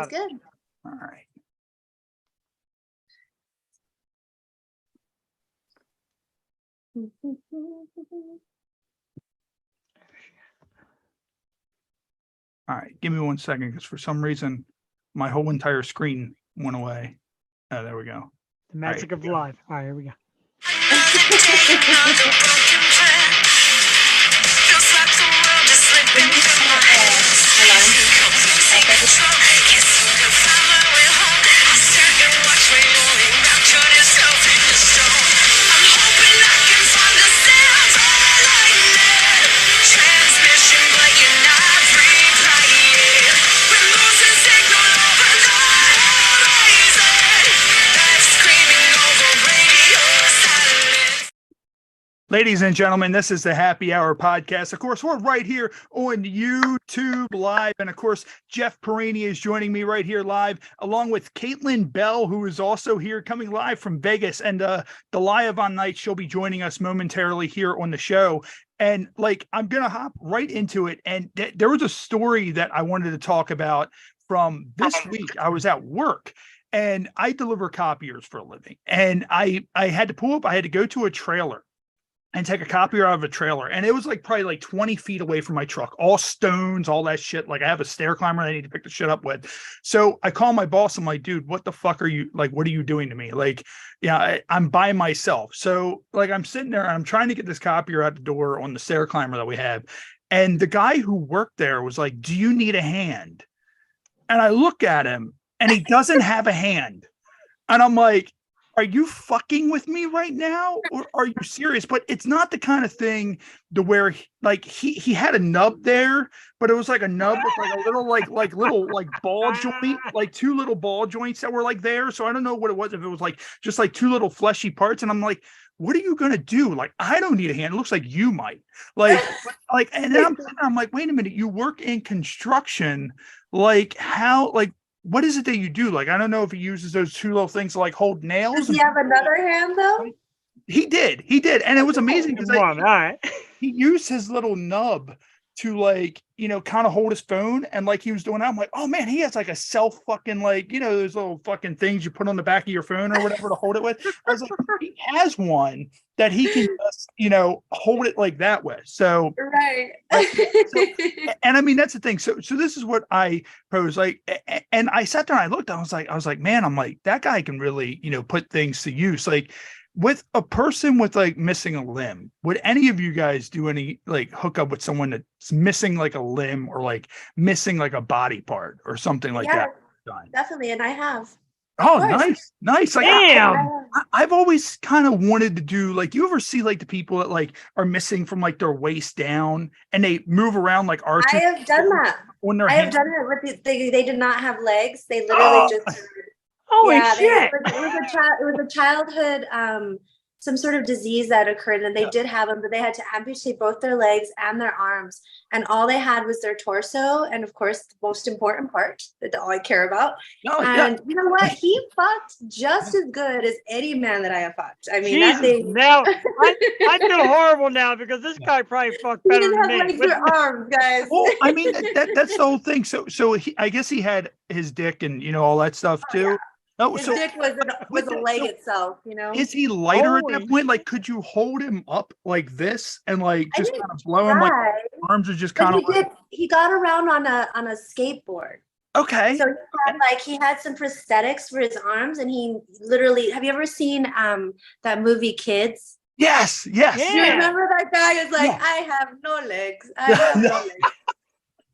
Sounds good. All right. All right, give me 1 second because for some reason my whole entire screen went away. Oh, there we go. The magic of life. All right, here we go. Ladies and gentlemen, this is the Happy Hour podcast. Of course, we're right here on YouTube Live. And of course, Jeff Porrini is joining me right here live, along with Caitlin Bell, who is also here coming live from Vegas. And Dahlia Von Knight, she'll be joining us momentarily here on the show. And like, I'm going to hop right into it. And there was a story that I wanted to talk about from this week. I was at work. And I deliver copiers for a living. And I had to pull up, I had to go to a trailer and take a copier out of a trailer. And it was like probably like 20 feet away from my truck, all stones, all that shit. Like I have a stair climber I need to pick the shit up with. So I call my boss. I'm like, dude, what the fuck are you like? What are you doing to me? Like, yeah, I'm by myself. So like, I'm sitting there and I'm trying to get this copier out the door on the stair climber that we have. And the guy who worked there was like, do you need a hand? And I look at him and he doesn't have a hand. And I'm like, are you fucking with me right now? Or are you serious? But it's not the kind of thing to where he had a nub there, but it was like a nub with like a little little ball joint, like two little ball joints that were like there. So I don't know what it was, if it was like just like two little fleshy parts. And I'm like, what are you gonna do? Like, I don't need a hand. It looks like you might. Like, and then I'm like, wait a minute, you work in construction. Like how, like, what is it that you do? Like, I don't know if he uses those two little things to like hold nails. Does he have another hand though? He did. And it was amazing because he used his little nub to like, you know, kind of hold his phone. And like he was doing that, I'm like, oh man, he has like a self fucking, like, you know, those little fucking things you put on the back of your phone or whatever to hold it with. I was like, he has one that he can just, you know, hold it like that way. So, right. And I mean, that's the thing. So this is what I pose, like, and I sat there and I looked, I was like, man, I'm like, that guy can really, you know, put things to use. Like with a person with like missing a limb, would any of you guys do any like hook up with someone that's missing like a limb or like missing like a body part or something like that? Definitely. And I have. Oh, nice. Like, damn. I've always kind of wanted to do, like, you ever see like the people that like are missing from like their waist down and they move around like arches? I have done that. On their I hands. have done it with they did not have legs. They literally just holy shit. It was a childhood some sort of disease that occurred, and they did have them, but they had to amputate both their legs and their arms, and all they had was their torso, and of course the most important part that all I care about. You know what, he fucked just as good as any man that I have fucked. I mean, Jesus, that thing now I feel horrible now because this guy probably fucked better he didn't than have me. legs or arms, guys. Well, I mean, that's the whole thing. So I guess he had his dick and, you know, all that stuff too. Yeah. No, His so dick was a leg itself, you know. is he lighter at Holy that point? Like, could you hold him up like this and like just kind of blow him? Like arms are just kind of. He got around on a skateboard. Okay. So he had some prosthetics for his arms, and he literally. Have you ever seen that movie Kids? Yes. Yeah. You remember that guy is like, I have no legs. I have no legs.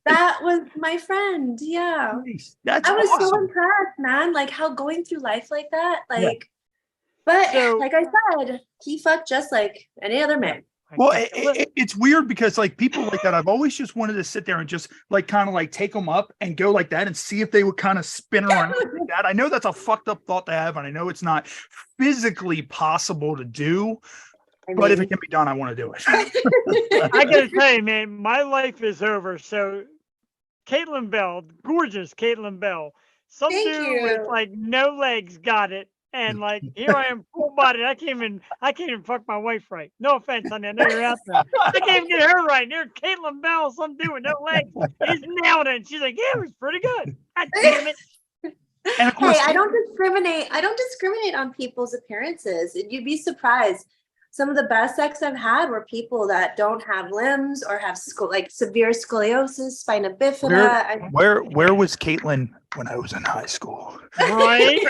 That was my friend. Yeah. Nice. That's I was awesome. so impressed, man. Like how going through life like that. But like I said, he fucked just like any other man. Well, it's weird because like people like that, I've always just wanted to sit there and just like kind of like take them up and go like that and see if they would kind of spin around like that. I know that's a fucked up thought to have, and I know it's not physically possible to do. But if it can be done, I want to do it. I gotta tell you, man, my life is over. So Caitlin Bell, gorgeous Caitlin Bell. Some dude with like no legs got it. And like here I am full bodied. I can't even fuck my wife right. No offense, honey. I know you're out there. I can't even get her right. There's Caitlin Bell, some dude with no legs. He's nailed it. And she's like, yeah, it was pretty good. God damn it. And of course, Hey, I don't discriminate. I don't discriminate on people's appearances. You'd be surprised. Some of the best sex I've had were people that don't have limbs or have like severe scoliosis, spina bifida. where was Caitlin when I was in high school? Right?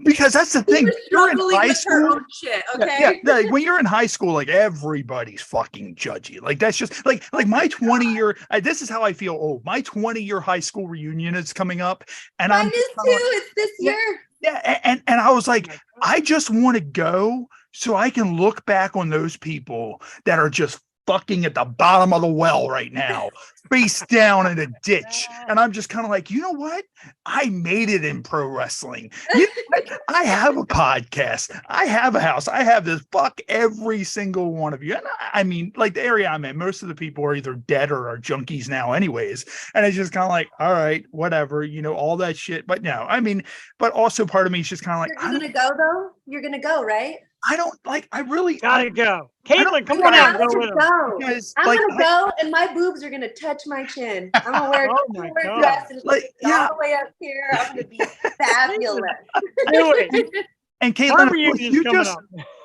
because that's the thing. You're in Struggling high with her school. own shit, okay? Yeah, when you're in high school, like everybody's fucking judgy. Like that's just like my 20-year. This is how I feel old. My 20-year high school reunion is coming up, and Mine I'm is too. It's this year. yeah, and I was like, I just want to go so I can look back on those people that are just fucking at the bottom of the well right now, face down in a ditch. And I'm just kind of like, you know what? I made it in pro wrestling. You know what? I have a podcast. I have a house. I have this. Fuck every single one of you. And I mean, like the area I'm in, most of the people are either dead or are junkies now anyways. And it's just kind of like, all right, whatever, all that shit. But no, I mean, but also part of me is just kind of like, You're gonna go though? You're gonna go, right? I don't like, I really Gotta go. Caitlin, come You on out have and go to with us. go. because I'm like, gonna go, and my boobs are gonna touch my chin. I'm gonna wear, Oh my wear a God. dress and Like, yeah. all the way up here. I'm gonna be fabulous. Do it. and Our Caitlin, of course, reunion's coming up.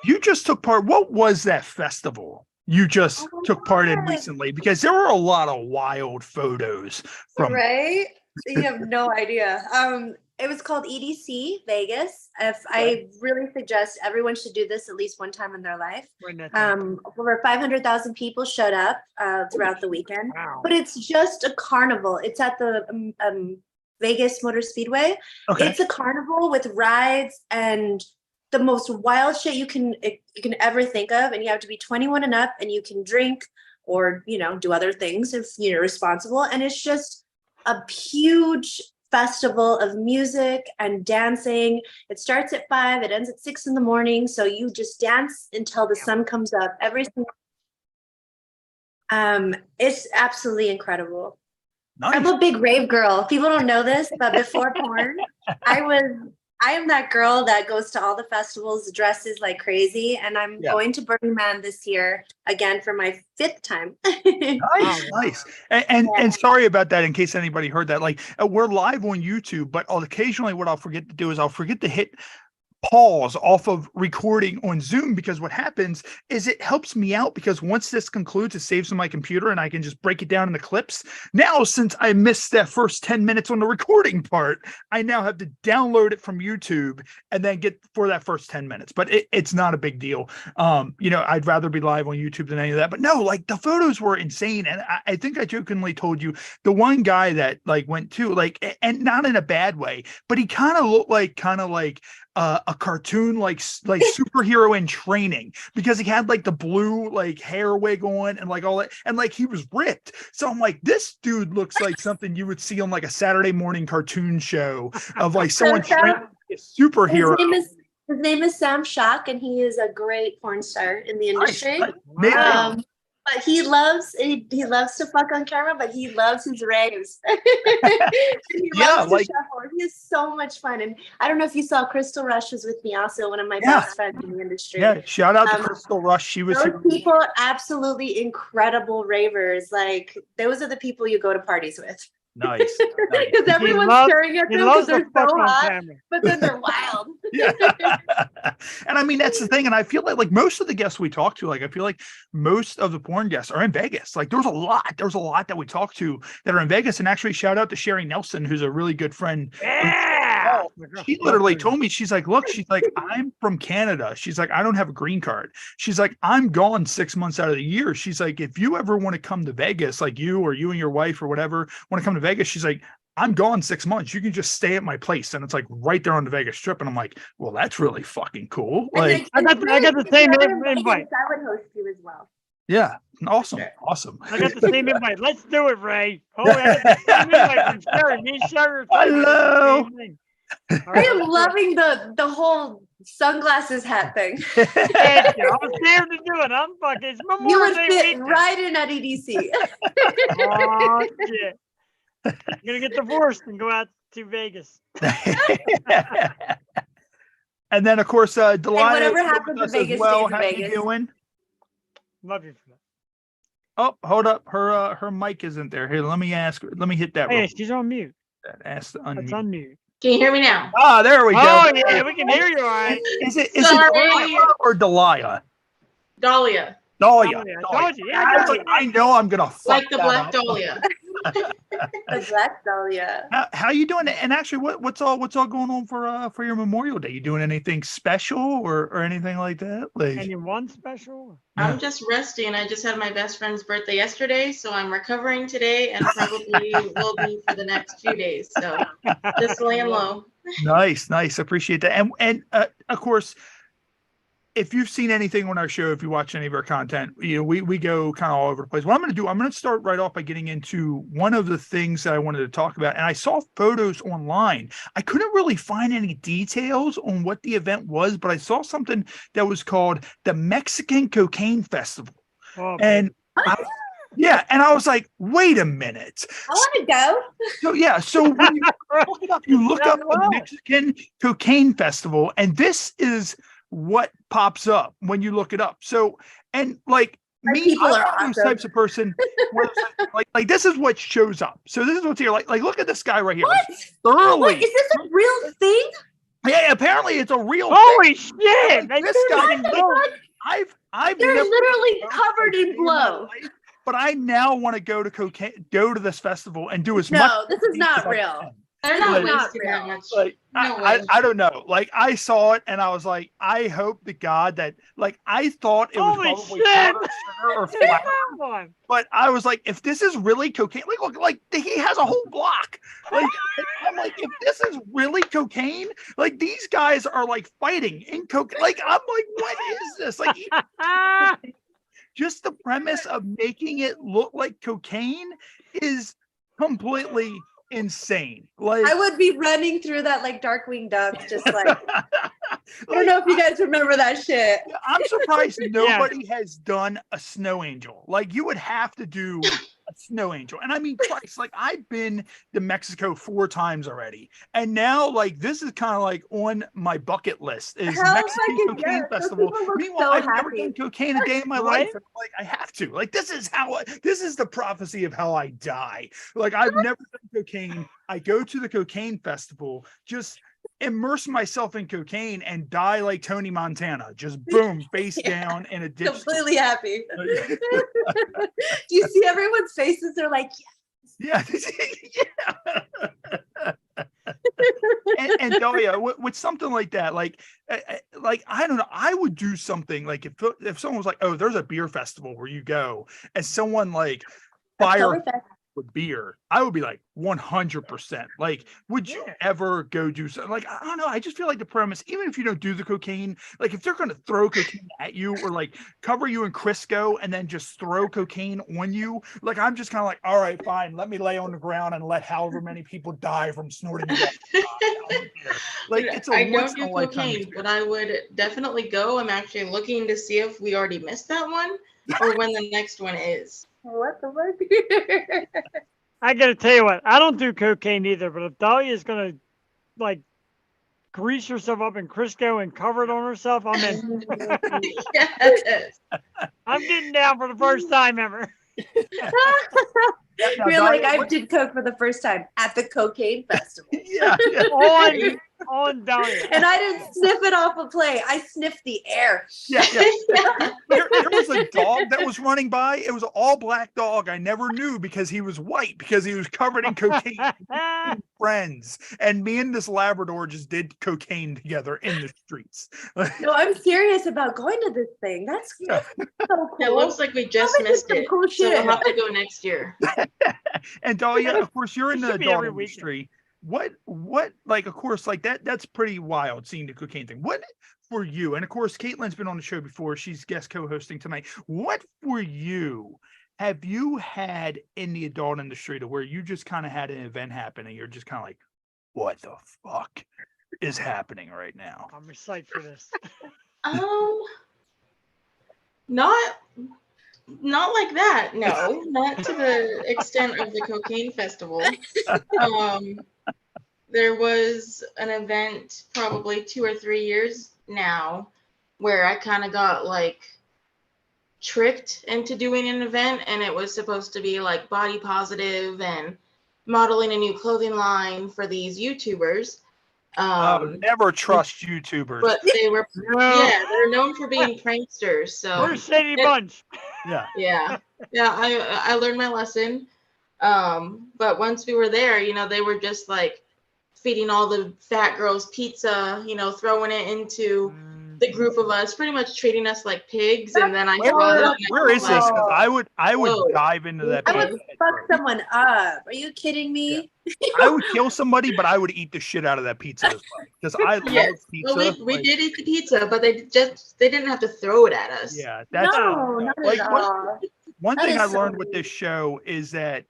you just took part. What was that festival you just Oh my took part in God. recently? Because there were a lot of wild photos from. Right? You have no idea. It was called EDC Vegas. I really suggest everyone should do this at least one time in their life. Over 500,000 people showed up throughout the weekend. Wow. But it's just a carnival. It's at the Vegas Motor Speedway. Okay. It's a carnival with rides and the most wild shit you can ever think of. And you have to be 21 and up, and you can drink or do other things if you're responsible. And it's just a huge festival of music and dancing. It starts at 5, it ends at 6 in the morning. So you just dance until the sun comes up every single. It's absolutely incredible. Nice. I'm a big rave girl. People don't know this, but before porn, I am that girl that goes to all the festivals, dresses like crazy, and I'm going to Burning Man this year again for my 5th time. Nice. And sorry about that in case anybody heard that. Like we're live on YouTube, but occasionally what I'll forget to do is I'll forget to hit pause off of recording on Zoom, because what happens is it helps me out, because once this concludes, it saves on my computer and I can just break it down into clips. Now, since I missed that first 10 minutes on the recording part, I now have to download it from YouTube and then get for that first 10 minutes. But it's not a big deal. I'd rather be live on YouTube than any of that. But no, like the photos were insane. And I think I jokingly told you the one guy that like went to and not in a bad way, but he kind of looked like a cartoon like superhero in training, because he had like the blue like hair wig on and like all that, and like he was ripped. So I'm like, this dude looks like something you would see on like a Saturday morning cartoon show of like someone training a superhero. His name is Sam Shock, and he is a great porn star in the industry. Wow. But he loves to fuck on camera, but he loves his raves. He loves to shuffle. He is so much fun. And I don't know if you saw Crystal Rush was with me, also one of my best friends in the industry. Yeah, shout out to Crystal Rush. She was those people are absolutely incredible ravers. Like those are the people you go to parties with. Nice. Because everyone's staring at them because they're so hot, but then they're wild. Yeah. And I mean, that's the thing. And I feel like most of the guests we talk to, like, I feel like most of the porn guests are in Vegas. Like there's a lot that we talk to that are in Vegas. And actually shout out to Sherry Nelson, who's a really good friend. Yeah. She literally told me, she's like, look, she's like, I'm from Canada. She's like, I don't have a green card. She's like, I'm gone 6 months out of the year. She's like, if you ever want to come to Vegas, like you and your wife or whatever want to come to Vegas, she's like, I'm gone 6 months. You can just stay at my place. And it's like right there on the Vegas Strip. And I'm like, well, that's really fucking cool. Like I got the same invite. I would host you as well. Yeah. Awesome. Awesome. I got the same invite. Let's do it, Ray. Oh, I got the same invite from Sherry. Me and Sherry. Hello. I am loving the whole sunglasses hat thing. Thank you. I was there to do it. I'm fucking. It's You Memorial would Day fit weekend. right in at EDC. Oh shit! I'm gonna get divorced and go out to Vegas. And then of course, Dahlia. Whatever happens in Vegas stays in How Vegas. you doing? Love you for that. Oh, hold up. Her mic isn't there. Here, let me hit that. Hey, real she's on mute. quick. Ask to It's unmute. on mute. Can you hear me now? Ah, there we go. Oh yeah, we can hear you all right. Is it Sorry. Dahlia or Dahlia? Dahlia. Dahlia. I told you. Yeah, I was like, I know I'm gonna fuck Like the that Black up. Dahlia. The Black Dahlia. How you doing? And actually, what's all going on for your Memorial Day? You doing anything special or anything like that? Like anyone special? I'm just resting. I just had my best friend's birthday yesterday, so I'm recovering today and probably will be for the next few days. So just laying low. nice. Appreciate that. And of course, if you've seen anything on our show, if you watch any of our content, we go kind of all over the place. What I'm going to start right off by getting into one of the things that I wanted to talk about. And I saw photos online. I couldn't really find any details on what the event was, but I saw something that was called the Mexican Cocaine Festival. Oh, And and I was like, wait a minute. I want to go. So when you look up the Mexican Cocaine Festival, and this is what pops up when you look it up. So, and like me, people are I'm those types of person where like this is what shows up. So this is what's here. Like look at this guy right here. What? Thoroughly. What? Is this a real thing? Yeah, apparently it's a real holy thing. shit! This guy, I've They're never literally covered in blow. But I now want to go to this festival and do as much. No, this is not as I real. can. They're not Not wasting real. that much. Like No I way. don't know. Like I saw it and I was like, I hope to God that like I thought it was Holy probably shit. powdered sugar or flour. But I was like, if this is really cocaine, like he has a whole block. Like I'm like, if this is really cocaine, like these guys are like fighting in cocaine. Like I'm like, what is this? Like just the premise of making it look like cocaine is completely insane. Like I would be running through that like Darkwing Duck, just like I don't know if you guys remember that shit. I'm surprised nobody has done a snow angel. Like you would have to do a snow angel. And I mean, Christ, like I've been to Mexico 4 times already. And now like this is kind of like on my bucket list is Hell Mexican fucking Cocaine yes. Those Festival. people look Meanwhile, so I've never happy. done cocaine a day in my Right? life. And I'm like, I have to. Like this is the prophecy of how I die. Like I've never done cocaine. I go to the cocaine festival, just immerse myself in cocaine and die like Tony Montana. Just boom, face down in a ditch. Completely happy. Do you see everyone's faces? They're like, Yeah. and Dahlia, with something like that, like I don't know, I would do something like if someone was like, oh, there's a beer festival where you go, and someone like fire with beer, I would be like 100%. Like, would you ever go do something? Like, I don't know. I just feel like the premise, even if you don't do the cocaine, like if they're going to throw cocaine at you or like cover you in Crisco and then just throw cocaine on you, like I'm just kind of like, all right, fine. Let me lay on the ground and let however many people die from snorting it. Like it's I don't do cocaine, but I would definitely go. I'm actually looking to see if we already missed that one or when the next one is. what the fuck? I gotta tell you what, I don't do cocaine either, but if Dahlia's gonna like grease herself up in Crisco and cover it on herself, I'm in. Yes. I'm getting down for the first time ever. You're like, I did coke for the first time at the cocaine festival. Yeah. on Dahlia. And I didn't sniff it off a plate. I sniffed the air. Yeah. There was a dog that was running by. It was an all black dog. I never knew because he was white, because he was covered in cocaine. Friends. And me and this Labrador just did cocaine together in the streets. No, I'm serious about going to this thing. That's so cool. It looks like we just Probably missed some it. cool So shit. we'll have to go next year. And Dahlia, of course, you're in It the should be adult every weekend. industry. What like, of course, like that's pretty wild seeing the cocaine thing. What for you? And of course, Caitlin's been on the show before. She's guest co-hosting tonight. What for you have you had in the adult industry to where you just kind of had an event happen and you're just kind of like, what the fuck is happening right now? I'm excited for this. Not like that. No, not to the extent of the cocaine festival. There was an event probably 2 or 3 years now where I kind of got like tricked into doing an event, and it was supposed to be like body positive and modeling a new clothing line for these YouTubers. Never trust YouTubers. But they were, No. they're known for being pranksters. So We're a shady bunch. Yeah. yeah. I learned my lesson. But once we were there, they were just like feeding all the fat girls pizza, throwing it into the group of us, pretty much treating us like pigs. And then where is this? Because I would Whoa. dive into that. I would fuck someone up. Are you kidding me? I would kill somebody, but I would eat the shit out of that pizza as well. Because I love pizza. Well, we did eat the pizza, but they didn't have to throw it at us. Yeah, that's not like at all. one That thing is I so learned with this show is that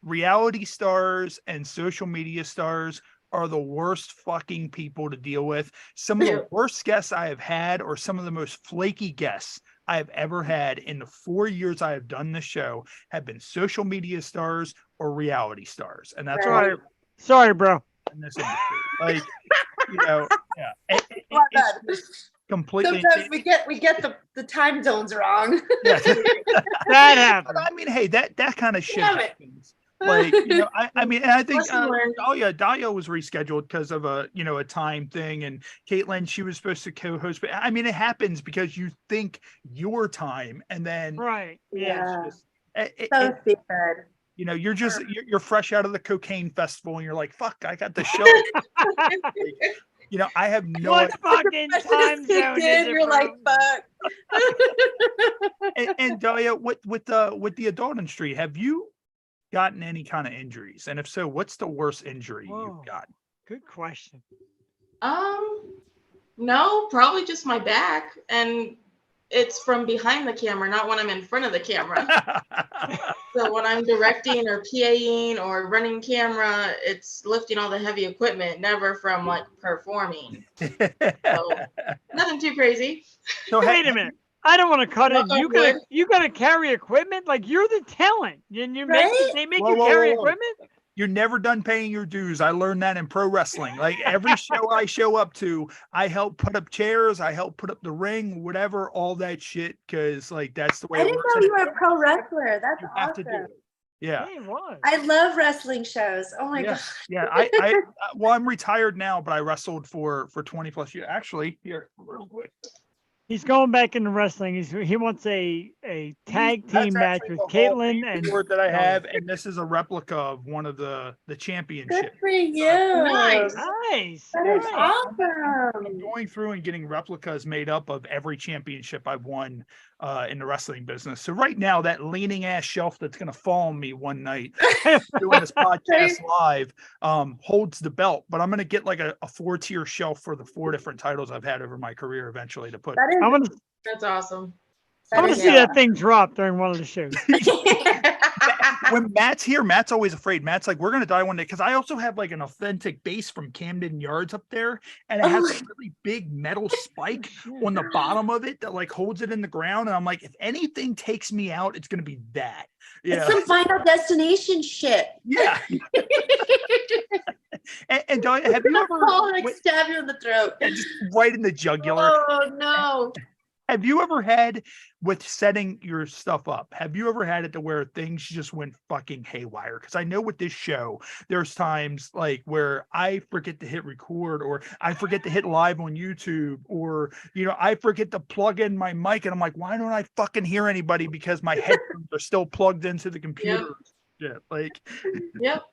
reality stars and social media stars are the worst fucking people to deal with. Some of the worst guests I have had, or some of the most flaky guests I have ever had in the 4 years I have done this show, have been social media stars or reality stars, and that's why Sorry, bro. in this industry, like it's completely. Sometimes we get the time zones wrong. Yeah. That happened. But I mean, hey, that kind of shit Damn it. happens. Like, I mean, and I think Lesson learned. Dahlia was rescheduled because of a time thing, and Caitlin, she was supposed to co-host, but I mean, it happens because you think your time, and then Right. Yeah. it's just, So stupid. you're fresh out of the cocaine festival, and you're like, fuck, I got the show. I have no What idea. fucking time zone is it, You're like, bro? fuck. And Dahlia, with the adult industry, have you gotten any kind of injuries? And if so, what's the worst injury you've gotten? Good question. No, probably just my back, and it's from behind the camera, not when I'm in front of the camera. So when I'm directing or PAing or running camera, it's lifting all the heavy equipment, never from like performing. So nothing too crazy. So Wait a minute. I don't want to cut Knock in. on You gotta carry equipment? Like, you're the talent. And Right? they make Whoa, you whoa, carry whoa, whoa. equipment? You're never done paying your dues. I learned that in pro wrestling. Like every show I show up to, I help put up chairs, I help put up the ring, whatever, all that shit, because like that's the way I it didn't works. know you were a pro wrestler. That's You have to do awesome. it. Yeah. Yeah, it was. I love wrestling shows. Oh my Yeah. god. Yeah. Well, I'm retired now, but I wrestled for 20 plus years. Actually, here, real quick. He's going back into wrestling. He wants a tag team match with Caitlin and board that I have, and this is a replica of one of the Good championships. for you. Nice. Nice. That is nice. awesome. I'm going through and getting replicas made up of every championship I've won in the wrestling business. So right now, that leaning ass shelf that's going to fall on me one night doing this podcast live holds the belt, but I'm going to get like a 4-tier shelf for the 4 different titles I've had over my career eventually to put. That is, I want to That's awesome. see that thing drop during one of the shows. When Matt's here, Matt's always afraid. Matt's like, we're going to die one day. Because I also have like an authentic base from Camden Yards up there. And it has a really big metal spike on the bottom of it that like holds it in the ground. And I'm like, if anything takes me out, it's going to be that. It's some Final Destination shit. Yeah. And Dahlia, have you ever like stab you in the throat? just right in the jugular? Oh no. Have you ever had, with setting your stuff up, have you ever had it to where things just went fucking haywire? Because I know with this show, there's times like where I forget to hit record, or I forget to hit live on YouTube, or, I forget to plug in my mic, and I'm like, why don't I fucking hear anybody? Because my headphones are still plugged into the computer. Yeah, like. Yep.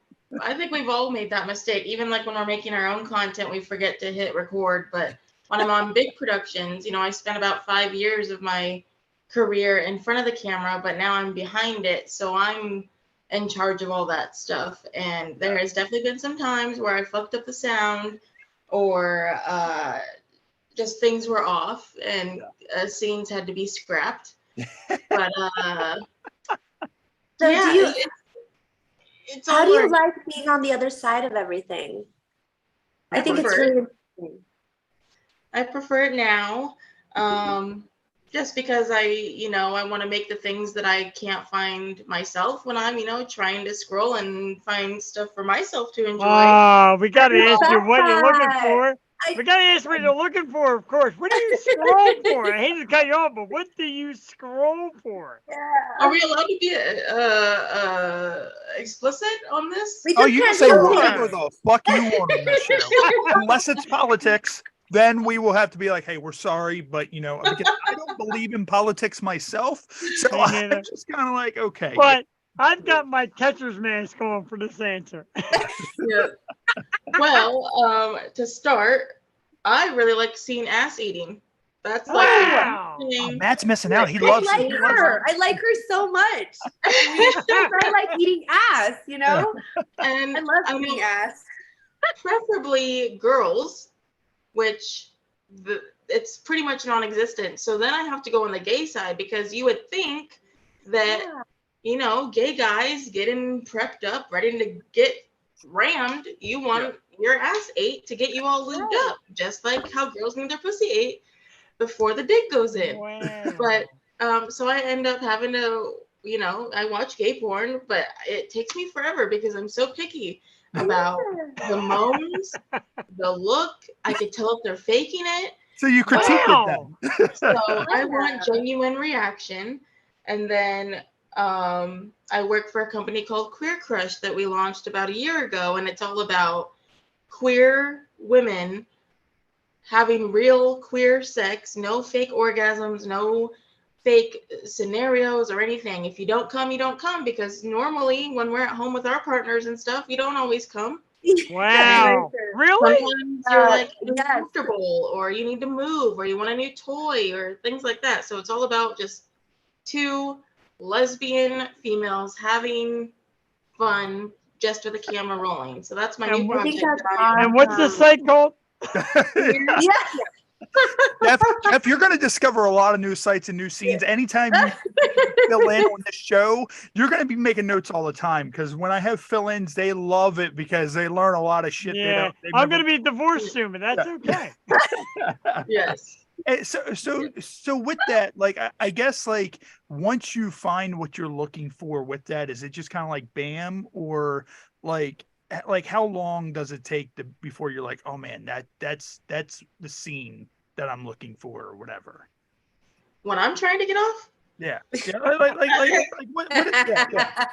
I think we've all made that mistake. Even like when we're making our own content, we forget to hit record. But when I'm on big productions, I spent about 5 years of my career in front of the camera, but now I'm behind it. So I'm in charge of all that stuff. And there has definitely been some times where I fucked up the sound, or just things were off and scenes had to be scrapped. But So yeah, it's how all do you learned. like being on the other side of everything? I think it's prefer it. really interesting. I prefer it now, just because I want to make the things that I can't find myself when I'm, trying to scroll and find stuff for myself to enjoy. We got to ask you what you're looking for. We gotta ask what you're looking for, of course. What do you scroll for? I hate to cut you off, but what do you scroll for? Are we allowed to be explicit on this? We Oh, just you can can't say do whatever it. the fuck you want on this show, unless it's politics. Then we will have to be like, hey, we're sorry, but because I don't believe in politics myself, so Me neither. I'm just kind of like, okay. But I've got my catcher's mask on for this answer. Yeah. Well, to start, I really like seeing ass eating. That's like Wow. the Oh, thing. Matt's missing out. He I loves like it. He loves her. I like her so much. I like eating ass, And I love I eating know ass. preferably girls, which it's pretty much non-existent. So then I have to go on the gay side because you would think that gay guys getting prepped up, ready to get rammed, you want your ass ate to get you all lubed up, just like how girls need their pussy ate before the dick goes in. Wow. But so I end up having to, I watch gay porn, but it takes me forever because I'm so picky about the moans, the look. I could tell if they're faking it. So you critique Wow. it then. So I want genuine reaction. And then I work for a company called Queer Crush that we launched about a year ago, and it's all about queer women having real queer sex, no fake orgasms, no fake scenarios or anything. If you don't come, you don't come, because normally when we're at home with our partners and stuff, you don't always come. Wow. Really? Sometimes you're like yes. uncomfortable, or you need to move, or you want a new toy, or things like that. So it's all about just two lesbian females having fun just with the camera rolling. So that's my new And what- project. And what's the site called? Yeah. Jeff, you're going to discover a lot of new sites and new scenes. Anytime you fill in on this show, you're going to be making notes all the time, because when I have fill-ins, they love it because they learn a lot of shit. Yeah, I'm going to be divorced soon, but that's okay. Yes. So with that, like, I guess, like, once you find what you're looking for with that, is it just kind of like bam, or like how long does it take before you're like, oh man, that's the scene that I'm looking for, or whatever? When I'm trying to get off? Yeah. What is that? Yeah.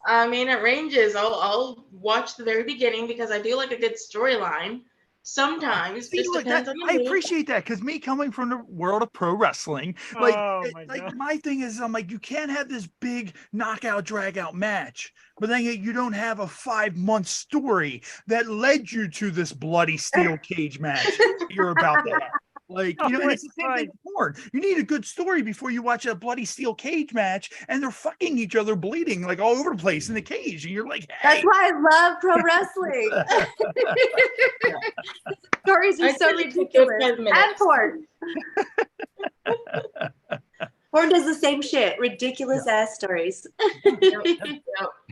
I mean, it ranges. I'll watch the very beginning because I do like a good storyline. Sometimes See, just look, depends on the I mood. appreciate that, because me coming from the world of pro wrestling, Oh, my God. my thing is, I'm like, you can't have this big knockout drag out match, but then you don't have a 5-month story that led you to this bloody steel cage match you're about to have. Like, and it's the same thing with porn. You need a good story before you watch a bloody steel cage match, and they're fucking each other, bleeding like all over the place in the cage, and you're like, hey. That's why I love pro wrestling. Stories are I'd so say like a good ridiculous. 5 minutes. And porn. Porn does the same shit. Ridiculous ass stories. Yep.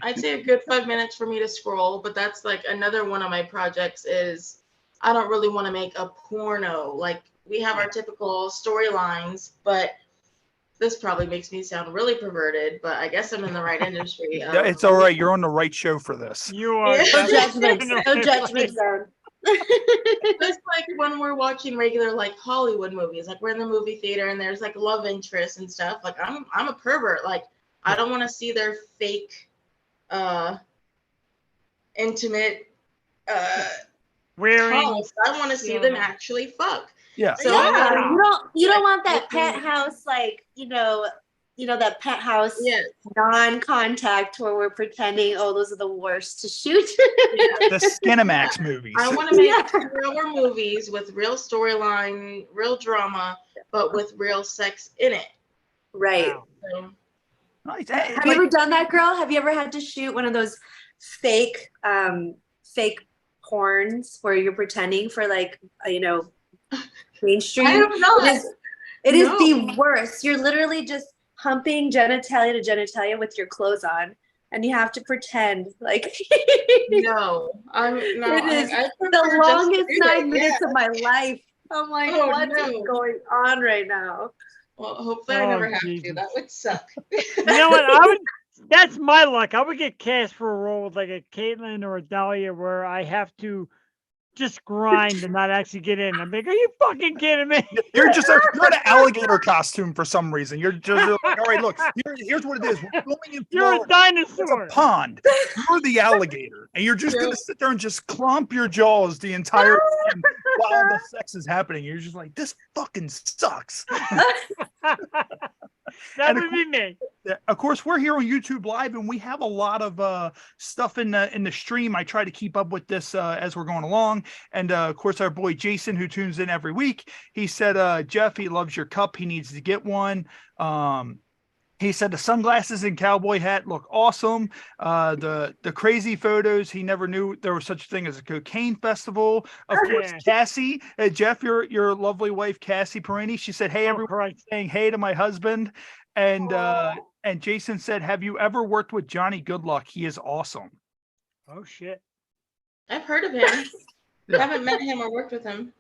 I'd say a good 5 minutes for me to scroll, but that's like another one of my projects is I don't really want to make a porno. Like, we have our typical storylines, but this probably makes me sound really perverted, but I guess I'm in the right industry. It's all right. You're on the right show for this. You are. Yeah. No definitely judgment. No judgment zone. Just like when we're watching regular like Hollywood movies, like we're in the movie theater and there's like love interests and stuff. Like I'm a pervert. Like I don't want to see their fake intimate wearing. house. I want to see them actually fuck. Yeah. So Yeah, you don't want that Like, penthouse, like, that penthouse yes. non-contact where we're pretending, oh, those are the worst to shoot. The Skinamax movies. I want to make 2-hour movies with real storyline, real drama, but with real sex in it. Right. Wow. So, Nice. Have you ever done that, girl? Have you ever had to shoot one of those fake porns where you're pretending for mainstream? I have not. It is No. the worst. You're literally just humping genitalia to genitalia with your clothes on, and you have to pretend like No, it is I prefer the just longest do it. 9 minutes of my life. I'm like, Oh, what is no. going on right now? Well, hopefully I Oh, never have Jesus. to. That would suck. You know what? That's my luck. I would get cast for a role with like a Caitlyn or a Dahlia where I have to just grind and not actually get in. I'm like, are you fucking kidding me? You're in an alligator costume for some reason. You're like, all right, look, here's what it is. We're filming in You're a Florida. It's dinosaur. a pond. You're the alligator, and you're just gonna sit there and just clomp your jaws the entire time while the sex is happening. You're just like, this fucking sucks. That would be me. Of course, we're here on YouTube Live, and we have a lot of stuff in the stream. I try to keep up with this as we're going along. And of course, our boy Jason, who tunes in every week, he said, Jeff, he loves your cup. He needs to get one. He said the sunglasses and cowboy hat look awesome. The crazy photos. He never knew there was such a thing as a cocaine festival. Of course, Cassie, Jeff, your lovely wife, Cassie Porrini. She said, "Hey, everyone, saying hey to my husband." And Jason said, "Have you ever worked with Johnny Goodluck? He is awesome." Oh shit! I've heard of him. I haven't met him or worked with him.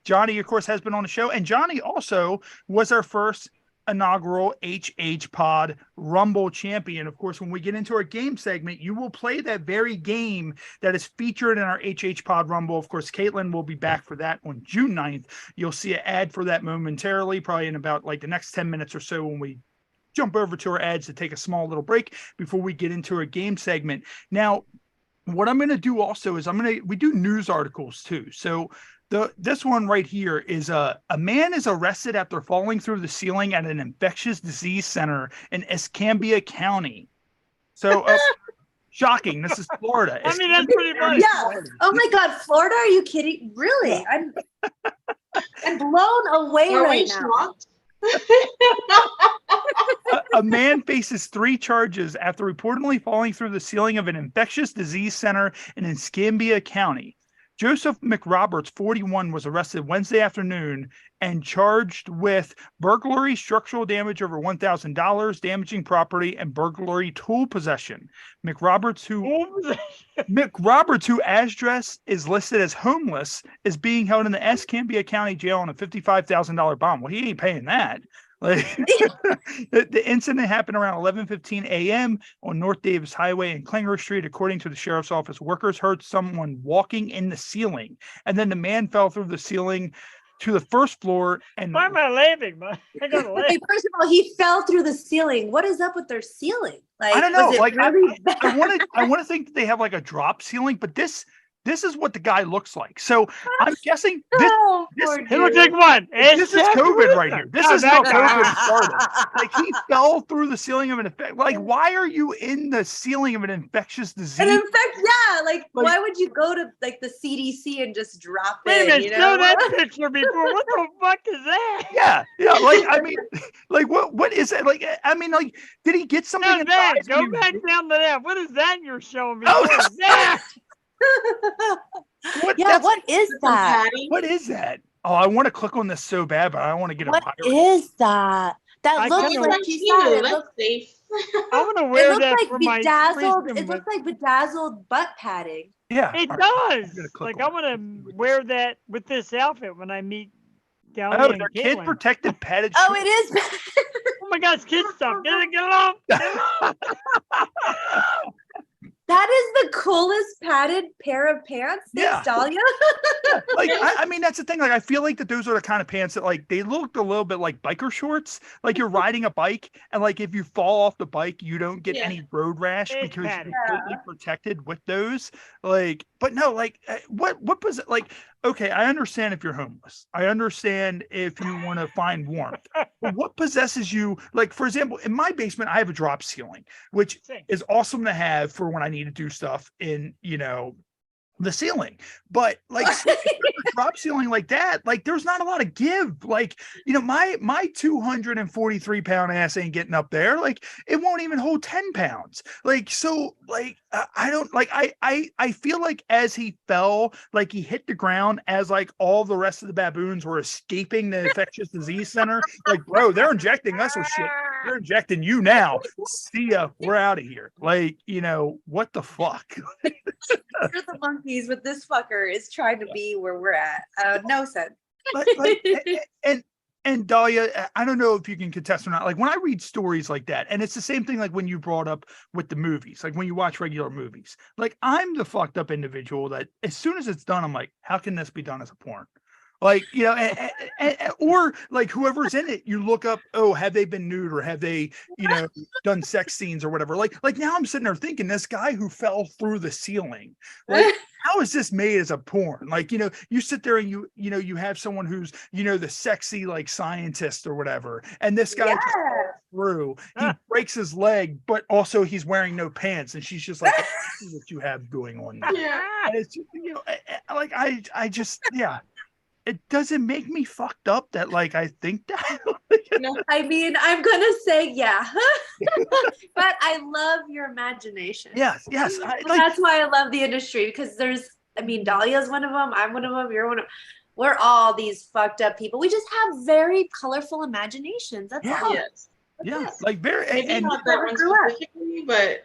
Johnny, of course, has been on the show, and Johnny also was our first inaugural HH Pod Rumble champion. Of course, when we get into our game segment, you will play that very game that is featured in our HH Pod Rumble. Of course, Caitlin will be back for that on June 9th. You'll see an ad for that momentarily, probably in about like the next 10 minutes or so when we jump over to our ads to take a small little break before we get into our game segment. Now, what I'm going to do also is we do news articles too. So this one right here is a man is arrested after falling through the ceiling at an infectious disease center in Escambia County. So shocking. This is Florida. I mean, that's pretty funny. Yeah. Oh my God, Florida? Are you kidding? Really? I'm blown away Are right we now. shocked? A man faces 3 charges after reportedly falling through the ceiling of an infectious disease center in Escambia County. Joseph McRoberts, 41, was arrested Wednesday afternoon and charged with burglary, structural damage over $1,000, damaging property, and burglary tool possession. McRoberts, whose address is listed as homeless, is being held in the Escambia County Jail on a $55,000 bond. Well, he ain't paying that. Like, the incident happened around 11:15 a.m. on North Davis Highway and Klinger Street. According to the sheriff's office, workers heard someone walking in the ceiling, and then the man fell through the ceiling to the first floor. And why am I laughing, man? I gotta laugh. Okay, first of all, he fell through the ceiling. What is up with their ceiling? Like, I don't know. was it Like, really I want to think that they have like a drop ceiling, but this is what the guy looks like. So I'm guessing this He looks like what? this is COVID right here. This is how COVID started. Like, he fell through the ceiling of an like, why are you in the ceiling of an infectious disease? And in fact, yeah, like why would you go to like the CDC and just drop Wait a in? minute, You show know? that picture before. What the fuck is that? Yeah. Like, I mean, like, what is it? Like, I mean, like, did he get something? No, in that. his eyes Go when he- back down to that. What is that you're showing me? Oh, What is that? What is that? Patty. What is that? Oh, I want to click on this so bad, but I don't want to get What a pirate. is that? That I looks kinda like That's you cute. said. It That's looks, safe. I want to it wear looks that like for my bedazzled. threesome, It looks but like bedazzled butt padding. Yeah, it all right. does. gonna click Like, I on want it. to wear that with this outfit when I meet Dahlia Oh, and they're kid Caitlin. protected padded. Oh, shorts. it is. Oh my gosh, kid stuff. Get it along. That is the coolest padded pair of pants. Thanks, Yeah. Dahlia. Yeah, like, I mean, that's the thing. Like, I feel like that those are the kind of pants that, like, they look a little bit like biker shorts. Like, you're riding a bike, and like, if you fall off the bike, you don't get Yeah. any road rash It's because padded. you're completely protected with those. Like, but no, like, what was it like? Okay, I understand if you're homeless. I understand if you want to find warmth. But what possesses you? Like, for example, in my basement, I have a drop ceiling, which Same. is awesome to have for when I need to do stuff in, the ceiling. But like, drop ceiling like that, like, there's not a lot of give. Like, my 243 pound ass ain't getting up there. Like, it won't even hold 10 pounds. Like, so, like, I don't like, I feel like as he fell, like, he hit the ground as like all the rest of the baboons were escaping the infectious disease center. Like, bro, they're injecting us with shit. They're injecting you now. See ya. We're out of here. Like, what the fuck? You're the monkeys, but this fucker is trying to be where we're at. No sense. Like, and And Dahlia, I don't know if you can contest or not. Like when I read stories like that, and it's the same thing like when you brought up with the movies, like when you watch regular movies, like I'm the fucked up individual that as soon as it's done, I'm like, how can this be done as a porn? Like, you know, or like whoever's in it, you look up, oh, have they been nude or have they, you know, done sex scenes or whatever? Like now I'm sitting there thinking this guy who fell through the ceiling, like, how is this made as a porn? Like, you know, you sit there and you know, you have someone who's, you know, the sexy like scientist or whatever, and this guy just falls through, he breaks his leg, but also he's wearing no pants, and she's just like, what you have going on there. Yeah. And it's just, you know, like I just, yeah. It doesn't make me fucked up that like I think that. No. I mean, I'm gonna say yeah, but I love your imagination. Yes. That's why I love the industry, because I mean, Dahlia's one of them. I'm one of them. You're one of. We're all these fucked up people. We just have very colorful imaginations. That's all. Yes. Yeah, like very. Maybe And not that one specifically, but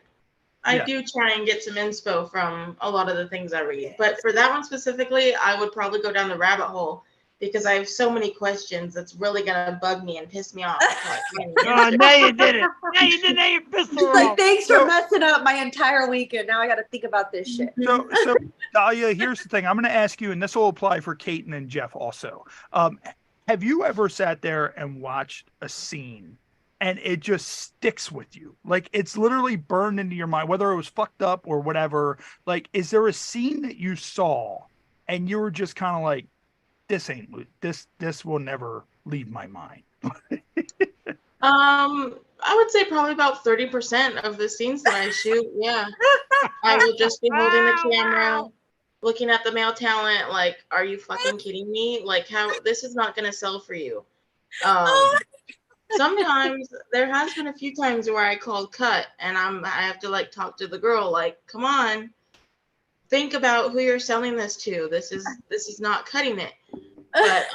I do try and get some inspo from a lot of the things I read. But for that one specifically, I would probably go down the rabbit hole because I have so many questions that's really gonna bug me and piss me off. Oh, now you did it. Now you did it. Now you pissed her It's like, off. thanks for messing up my entire weekend. Now I got to think about this shit. So Dahlia, here's the thing. I'm going to ask you, and this will apply for Kate and Jeff also. Have you ever sat there and watched a scene and it just sticks with you? Like it's literally burned into your mind, whether it was fucked up or whatever. Like, is there a scene that you saw and you were just kind of like, this will never leave my mind? I would say probably about 30% of the scenes that I shoot. Yeah. I will just be holding the camera, looking at the male talent, like, are you fucking kidding me? Like, how this is not gonna sell for you. Sometimes there has been a few times where I called cut and I have to like talk to the girl, like, come on, think about who you're selling this to. This is not cutting it. But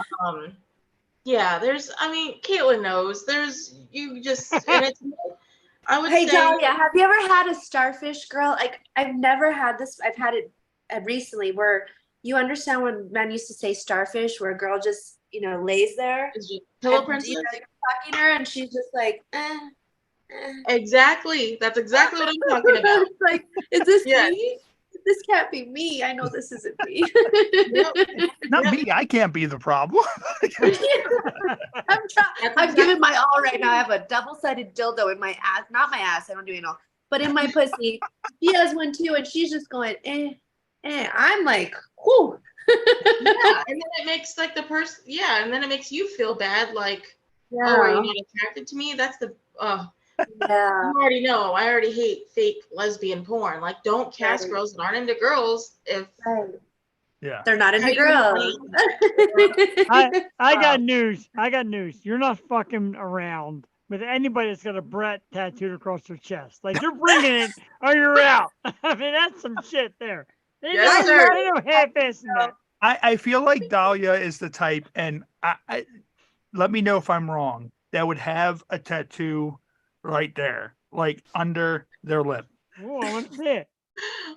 yeah, Caitlin knows. I would say. Dahlia, have you ever had a starfish, girl? Like, I've never had this. I've had it recently, where you understand when men used to say starfish, where a girl just, you know, lays there. Pillow and, princess. you know, you're fucking her, and she's just like, Exactly. That's exactly what I'm talking about. It's like, is this Yeah. me? This can't be me. I know this isn't me. Not me. I can't be the problem. I'm giving my all right now. I have a double-sided dildo in my ass. Not my ass. I don't do anal. But in my pussy. She has one too, and she's just going, I'm like, whoo. Yeah, and then it makes like the person, and then it makes you feel bad, like, oh, are you not attracted to me? That's the, Yeah. you already know. I already hate fake lesbian porn. Like, don't cast girls that aren't into girls if they're not into girls. I got news. You're not fucking around with anybody that's got a Brett tattooed across their chest. Like, you're bringing it or you're out. I mean, that's some shit there. They don't half-ass that. I feel like Dahlia is the type, and I let me know if I'm wrong, that would have a tattoo right there, like under their lip. Oh, I want to see it.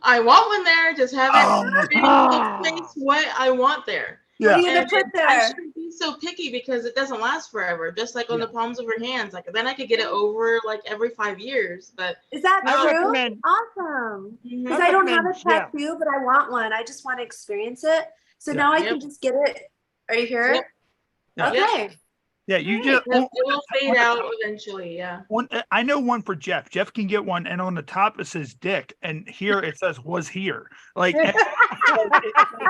I want one there. Just have it what I want there. Yeah. What are you gonna put there? I shouldn't be so picky because it doesn't last forever. Just like on the palms of her hands. Like then I could get it over like every 5 years. But is that I true? recommend- Awesome. Mhm. Because I don't have a tattoo, but I want one. I just want to experience it. So now I can just get it right here. Yep. Okay. Yeah, you just it will fade out eventually. Yeah. I know one for Jeff. Jeff can get one, and on the top it says "Dick," and here it says "Was here." Like,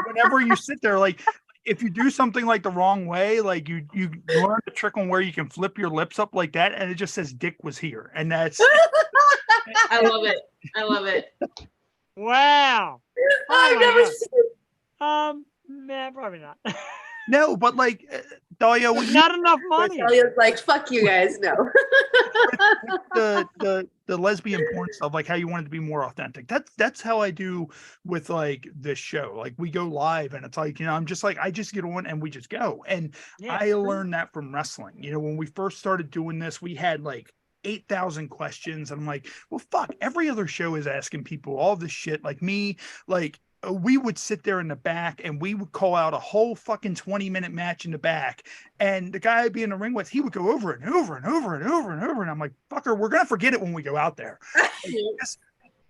whenever you sit there, like if you do something like the wrong way, like you learn the trick on where you can flip your lips up like that, and it just says "Dick was here," and that's. I love it. I love it. Wow. I've never seen. Nah, probably not. No, but like Dahlia, Not enough money. Dahlia's like, fuck you guys, no. the lesbian porn stuff, like how you want it to be more authentic. That's how I do with like this show. Like we go live and it's like, you know, I'm just like, I just get on and we just go. And I learned that from wrestling. You know, when we first started doing this, we had like 8,000 questions. And I'm like, well, fuck, every other show is asking people all this shit. Like me, like we would sit there in the back and we would call out a whole fucking 20-minute match in the back. And the guy I'd be in the ring with, he would go over and over and over and over and over. And I'm like, fucker, we're going to forget it when we go out there. Like, just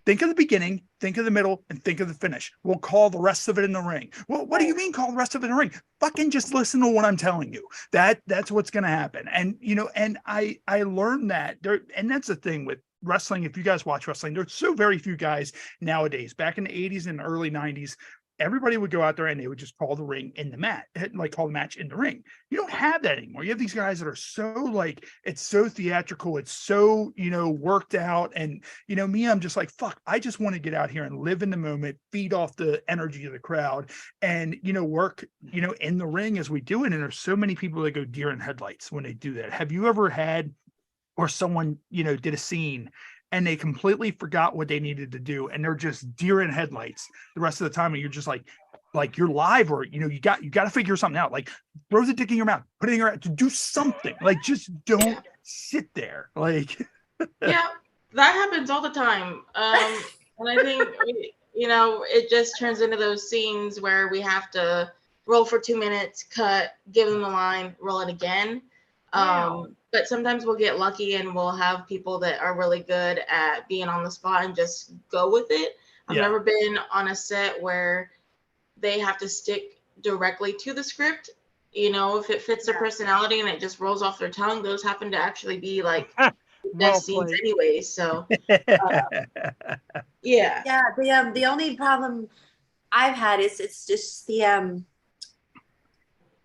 think of the beginning, think of the middle, and think of the finish. We'll call the rest of it in the ring. Well, what do you mean call the rest of it in the ring? Fucking just listen to what I'm telling you. That's what's going to happen. And, you know, and I learned that there, and that's the thing with wrestling. If you guys watch wrestling, there's so very few guys nowadays. Back in the 80s and early 90s, everybody would go out there and they would just call the ring in the mat, like call the match in the ring. You don't have that anymore. You have these guys that are so like, it's so theatrical. It's so, you know, worked out. And, you know, me, I'm just like, fuck, I just want to get out here and live in the moment, feed off the energy of the crowd and, you know, work, you know, in the ring as we do it. And there's so many people that go deer in headlights when they do that. Have you ever had, or someone, you know, did a scene and they completely forgot what they needed to do and they're just deer in headlights the rest of the time, and you're just like you're live, or you know, you got to figure something out, like throw the dick in your mouth, put it in your mouth, to do something, like just don't sit there, like yeah, that happens all the time. And I think, you know, it just turns into those scenes where we have to roll for 2 minutes, cut, give them the line, roll it again. But sometimes we'll get lucky and we'll have people that are really good at being on the spot and just go with it. I've never been on a set where they have to stick directly to the script. You know, if it fits their personality and it just rolls off their tongue, those happen to actually be like best scenes anyway. So, yeah. Yeah. The only problem I've had is it's just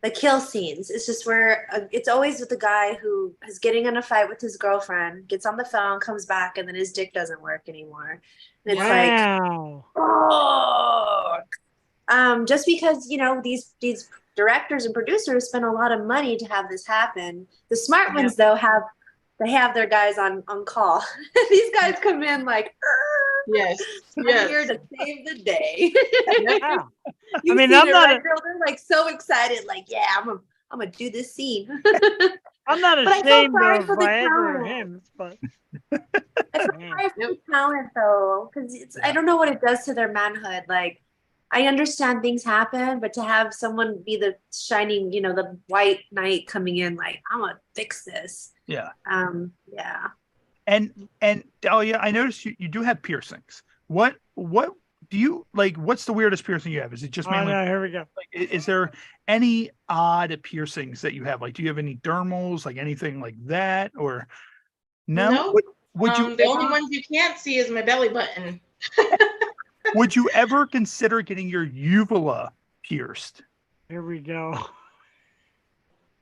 the kill scenes. It's just where it's always with the guy who is getting in a fight with his girlfriend, gets on the phone, comes back, and then his dick doesn't work anymore. And it's like, oh, just because, you know, these directors and producers spend a lot of money to have this happen. The smart ones though have their guys on call. These guys come in like, yes, I'm here to save the day. I mean, I'm not. They're like so excited, like, yeah, I'm gonna do this scene. I'm not ashamed of Viagra or him, but I feel sorry for the talent though, because I don't know what it does to their manhood. Like, I understand things happen, but to have someone be the shining, you know, the white knight coming in, like, I'm gonna fix this. Yeah. Yeah. And Dahlia, I noticed you do have piercings. What do you like? What's the weirdest piercing you have? Is it just mainly? No, here we go. Like, is there any odd piercings that you have? Like, do you have any dermals, like anything like that, or no? No. Would you? The only ones you can't see is my belly button. Would you ever consider getting your uvula pierced? Here we go.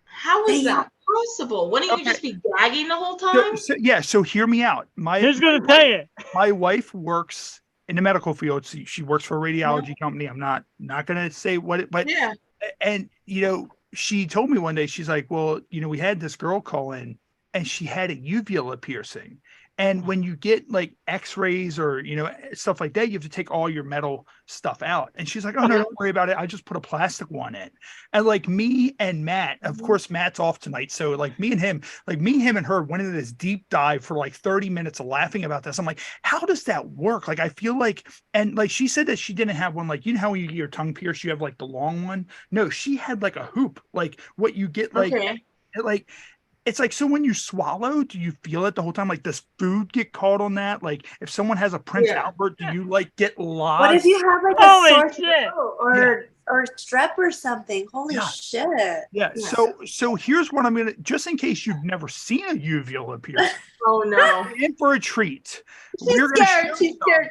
How is that possible? Wouldn't you just be gagging the whole time? So hear me out. Who's going to tell you? My wife works in the medical field. She works for a radiology company. I'm not going to say what it, but yeah. And, you know, she told me one day, she's like, well, you know, we had this girl call in and she had a uvula piercing. And when you get like x-rays or, you know, stuff like that, you have to take all your metal stuff out. And she's like, oh, no, don't worry about it. I just put a plastic one in. And like me and Matt, of course, Matt's off tonight. So like me, him and her went into this deep dive for like 30 minutes of laughing about this. I'm like, how does that work? Like, I feel like, and like, she said that she didn't have one. Like, you know how when you get your tongue pierced, you have like the long one. No, she had like a hoop, like what you get, like, like, it's like, so when you swallow, do you feel it the whole time? Like, does food get caught on that? Like, if someone has a Prince Albert, do you like get lost? What if you have like a sore throat or strep or something? Holy shit. Yeah. So here's what I'm going to, just in case you've never seen a uvula piercing. Oh no. In for a treat. She's scared.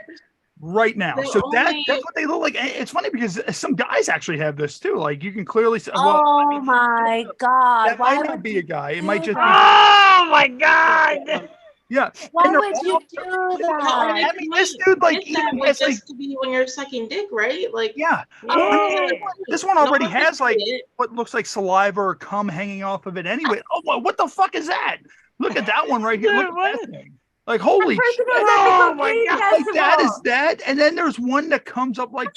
Right now. That's what they look like. It's funny because some guys actually have this too. Like, you can clearly see. Oh my God. That might not be a guy. It might just be. Oh my God. Yeah. Why would you do that? I mean, this dude, like, even it's like to be when you're sucking dick, right? Like, yeah. This one already has like what looks like saliva or cum hanging off of it anyway. Oh, what the fuck is that? Look at that one right here. Look at that thing. Like, holy shit. Oh my God. Like, that is that. And then there's one that comes up like,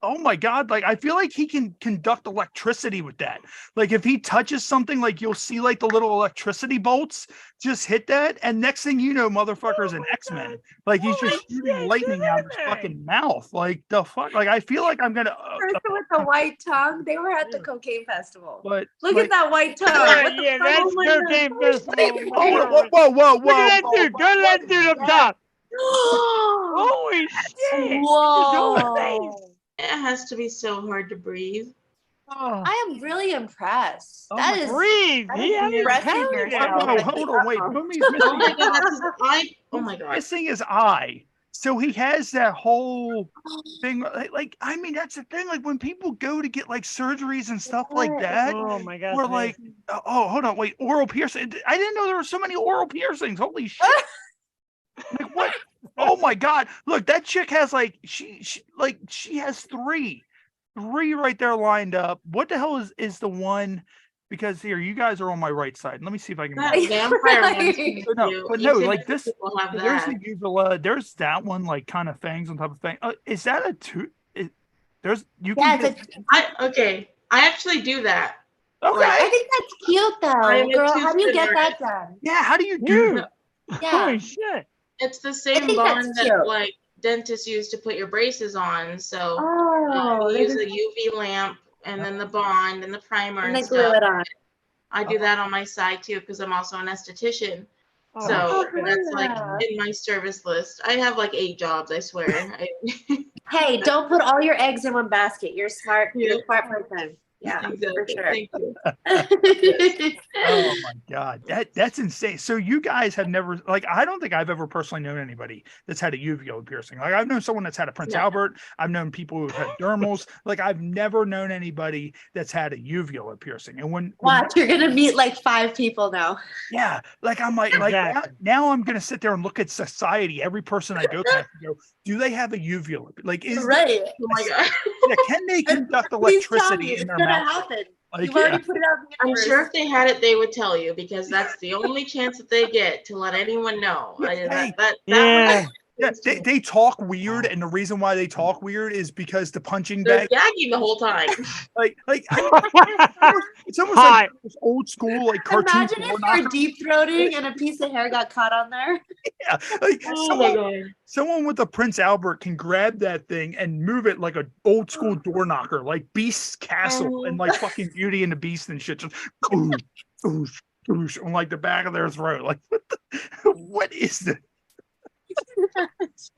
oh my God. Like, I feel like he can conduct electricity with that. Like, if he touches something, like, you'll see like the little electricity bolts just hit that. And next thing you know, motherfucker's an X-Men. Like, he's just shooting lightning out of his fucking mouth. Like, the fuck? Like, I feel like I'm going to. Person with the white tongue, they were at the cocaine festival. But Look at that white tongue. Yeah, that's cocaine festival. Whoa. Look at that dude. Go to that dude up top. Holy shit. Whoa. It has to be so hard to breathe. Oh. I am really impressed. Oh That my is Breathe. that He is hasn't impressive counted yourself. it. Hold on, wait. He's Oh my missing, God, that's his eye. Oh my God. missing his eye. So he has that whole thing. Like, I mean, that's the thing. Like, when people go to get like surgeries and stuff like that, Oh my God. we're like, oh, hold on, wait, oral piercing. I didn't know there were so many oral piercings. Holy shit. Like, what? Oh my God. Look, that chick has like, she has three right there lined up. What the hell is the one? Because here, you guys are on my right side. Let me see if I can. That vampire one's pretty No, cute. but You no, can like make this. people have There's that. the uvula. There's that one, like kind of fangs on top of fang. Is that a two? There's you Yeah, can. it's Get, Okay. I actually do that. okay. I think that's cute I'm though. a Girl, how do you get two-spitter. that done? Yeah. How do you do? Dude. Yeah. Holy shit. It's the I same think bond that's that cute. like dentists use to put your braces on. So Oh, we use a UV lamp and then the bond and the primer and and they glue stuff. it on. I do that on my side too because I'm also an esthetician. Oh, So shit. that's like yeah. in my service list. I have like 8 jobs, I swear. Hey, don't put all your eggs in one basket. You're smart. You're a Yeah. smart person. Yeah, for Exactly. sure. Thank you. Oh my God, that's insane. So you guys have never, like, I don't think I've ever personally known anybody that's had a uvula piercing. Like, I've known someone that's had a Prince No. Albert. I've known people who've had dermals. Like, I've never known anybody that's had a uvula piercing. And when Watch, you're gonna meet like 5 people now. yeah, like I'm like Exactly. now I'm gonna sit there and look at society. Every person I go to, I have to go, do they have a uvula? Like, is Right. Oh my God. yeah, can they conduct Please tell electricity me, in it's their gonna mouth? happen. Like, You've already yeah. put it out in the I'm universe. sure if they had it, they would tell you because that's the only chance that they get to let anyone know. Yeah. Yeah, they talk weird, and the reason why they talk weird is because the punching They're bag, gagging the whole time. it's almost Hi. like this old school like cartoon. Imagine if door you're knocker. deep throating and a piece of hair got caught on there. Yeah, like Oh my God. someone with a Prince Albert can grab that thing and move it like an old school door knocker, like Beast's castle and like fucking Beauty and the Beast and shit, just oosh, oosh, oosh, on like the back of their throat. Like, what is this?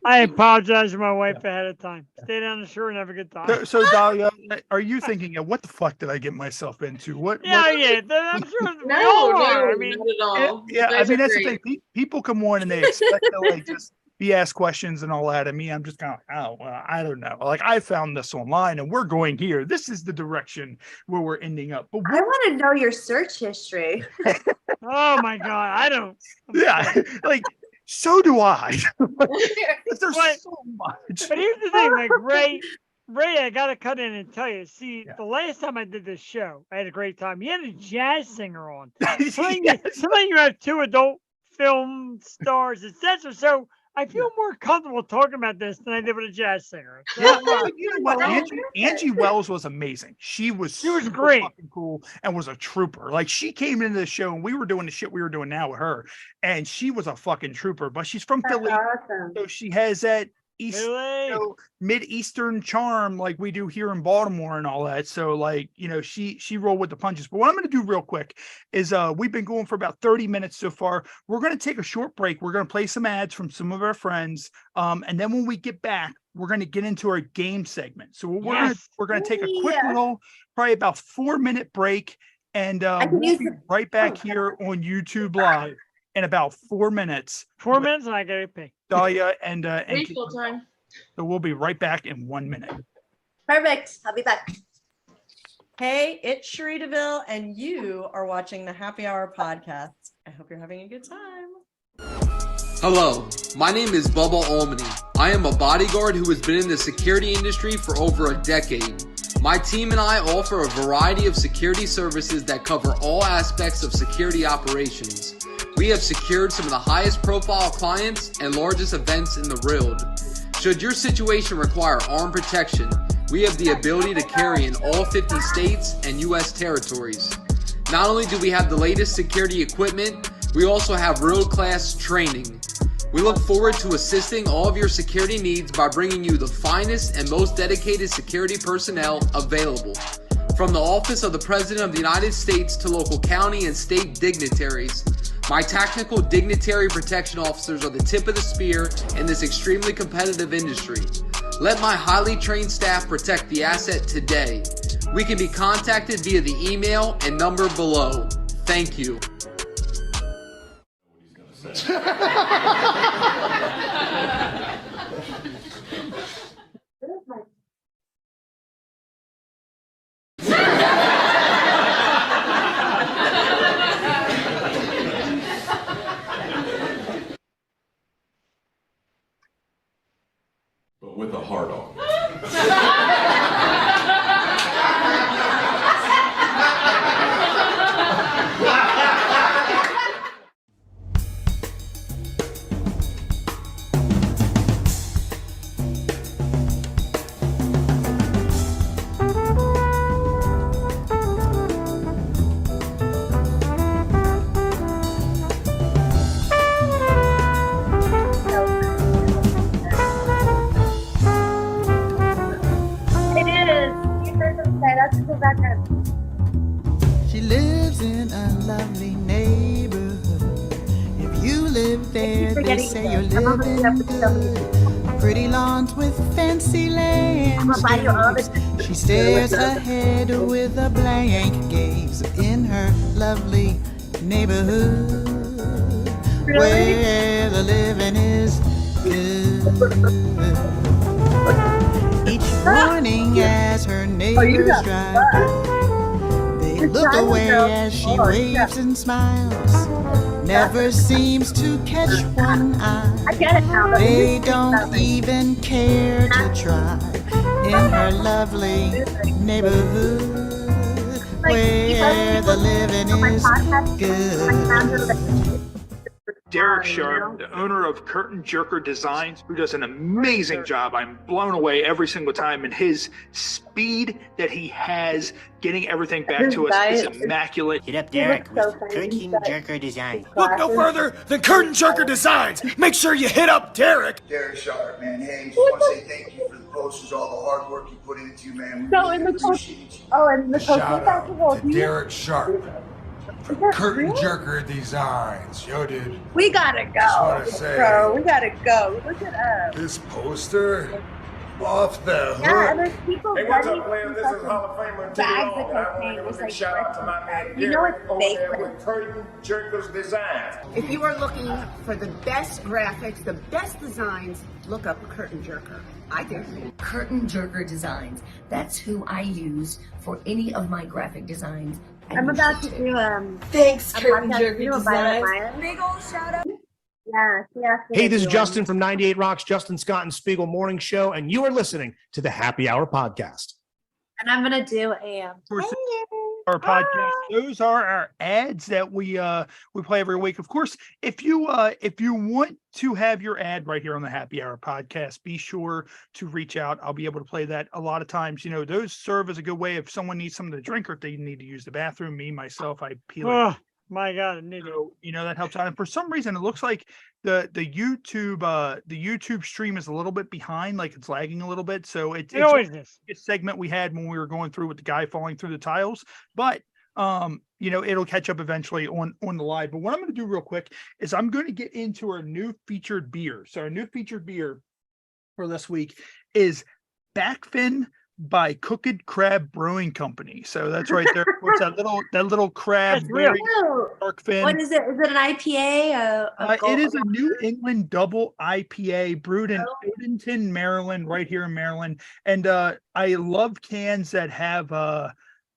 I apologize to my wife ahead of time. Stay down the shore and have a good time. So Dahlia, are you thinking, what the fuck did I get myself into? What? Yeah. I'm sure we No, all no, are. I mean, not at all. You Yeah, I guys mean are that's the great. thing. People come on and they expect to like just be asked questions and all that. And me, I'm just kind of like, oh, well, I don't know. Like, I found this online and we're going here. This is the direction where we're ending up. But I want to know your search history. oh my God. I don't. yeah, like so do I. There's What? so much. But here's the thing, like Ray, I gotta cut in and tell you. See, Yeah. the last time I did this show, I had a great time. You had a jazz singer on. Yes. Tonight you have 2 adult film stars, etc. So I feel more comfortable talking about this than I did with a jazz singer. So, Yeah, but you know what? Well, Angie Wells was amazing. She was super great. fucking cool and was a trooper. Like, she came into the show and we were doing the shit we were doing now with her, and she was a fucking trooper. But she's from That's Philly, awesome. so she has that East, really? mid-Eastern charm like we do here in Baltimore and all that. So like, she rolled with the punches. But what I'm going to do real quick is we've been going for about 30 minutes so far. We're going to take a short break. We're going to play some ads from some of our friends. And then when we get back, we're going to get into our game segment. So we're going to take a quick Yeah. little, probably about 4-minute break. And can we'll use be the- right back here on YouTube Live in about 4 minutes. 4 minutes and I gotta pay. Dahlia and Refill time. so we'll be right back in 1 minute. Perfect. I'll be back. Hey, it's Cherie DeVille, and you are watching the Happy Hour podcast. I hope you're having a good time. Hello, my name is Bubba Almany. I am a bodyguard who has been in the security industry for over a decade. My team and I offer a variety of security services that cover all aspects of security operations. we have secured some of the highest profile clients and largest events in the world. Should your situation require arm protection, we have the ability to carry in all 50 states and U.S. territories. Not only do we have the latest security equipment, we also have world-class training. We look forward to assisting all of your security needs by bringing you the finest and most dedicated security personnel available. From the Office of the President of the United States to local county and state dignitaries, my tactical dignitary protection officers are the tip of the spear in this extremely competitive industry. Let my highly trained staff protect the asset today. We can be contacted via the email and number below. Thank you. But with a heart on. She lives in a lovely neighborhood. If you live there, they say you're living good. Pretty lawns with fancy landscapes. She stares ahead with a blank gaze in her lovely neighborhood, where the living is good. Each morning as her neighbors drive by, they look away as she waves and smiles. Never seems to catch one eye. They don't even care to try in her lovely neighborhood, where the living is good. Derek Sharp, the owner of Curtain Jerker Designs, who does an amazing job. I'm blown away every single time, and his speed that he has getting everything back to us is immaculate. Hit up Derek with Curtain Jerker Designs. Look no further than Curtain Jerker Designs. Make sure you hit up Derek. Derek Sharp, man. Hey, just want to say thank you for the posters, all the hard work you put into, man. We really appreciate you. Shout out to Derek Sharp from Curtain Jerker Designs. Yo, dude. We gotta go, Just wanna say, bro. We gotta go. Look at us. this poster off the hook. Yeah, and there's people Hey, what's running up, players? This is Hall of Famer bags of Long. I cocaine. want to It's give a like, shout out to my man you know Derek it's over fake, there but with Curtain Jerker's Designs. If you are looking for the best graphics, the best designs, look up Curtain Jerker. I do. Curtain Jerker Designs. That's who I use for any of my graphic designs. I'm about to do Thanks, a Curtain podcast Jerker video about Designs. Big old shout out. Yeah, yeah. Hey, this is Justin from 98 Rocks, Justin Scott and Spiegel Morning Show, and you are listening to the Happy Hour Podcast. And I'm gonna do a Our podcast. Those are our ads that we play every week. Of course, if you want to have your ad right here on the Happy Hour podcast, be sure to reach out. I'll be able to play that a lot of times. You know, those serve as a good way if someone needs something to drink or if they need to use the bathroom. Me, myself, I peel it. Oh my God, I need So, you know, that helps out. And for some reason, it looks like the YouTube stream is a little bit behind, like it's lagging a little bit. So it's always is. a segment we had when we were going through with the guy falling through the tiles, but you know, it'll catch up eventually on the live. But what I'm going to do real quick is I'm going to get into our new featured beer. So our new featured beer for this week is Backfin by Cooked Crab Brewing Company. So that's right there. What's that little crab? Very dark fin. What is it? Is it an IPA? It is a New England double IPA brewed in Odenton, Maryland, right here in Maryland. And I love cans that have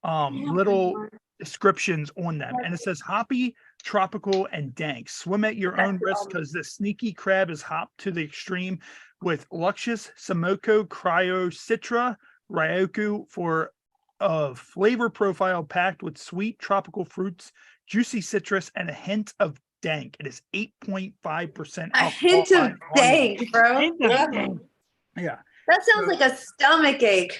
little descriptions on them. And it says hoppy, tropical, and dank. Swim at your own risk because the sneaky crab is hopped to the extreme with luscious Samoko Cryo Citra Ryoku for a flavor profile packed with sweet tropical fruits, juicy citrus, and a hint of dank. It is 8.5% A alcohol. hint of dank, bro. Yeah. That sounds like a stomach ache.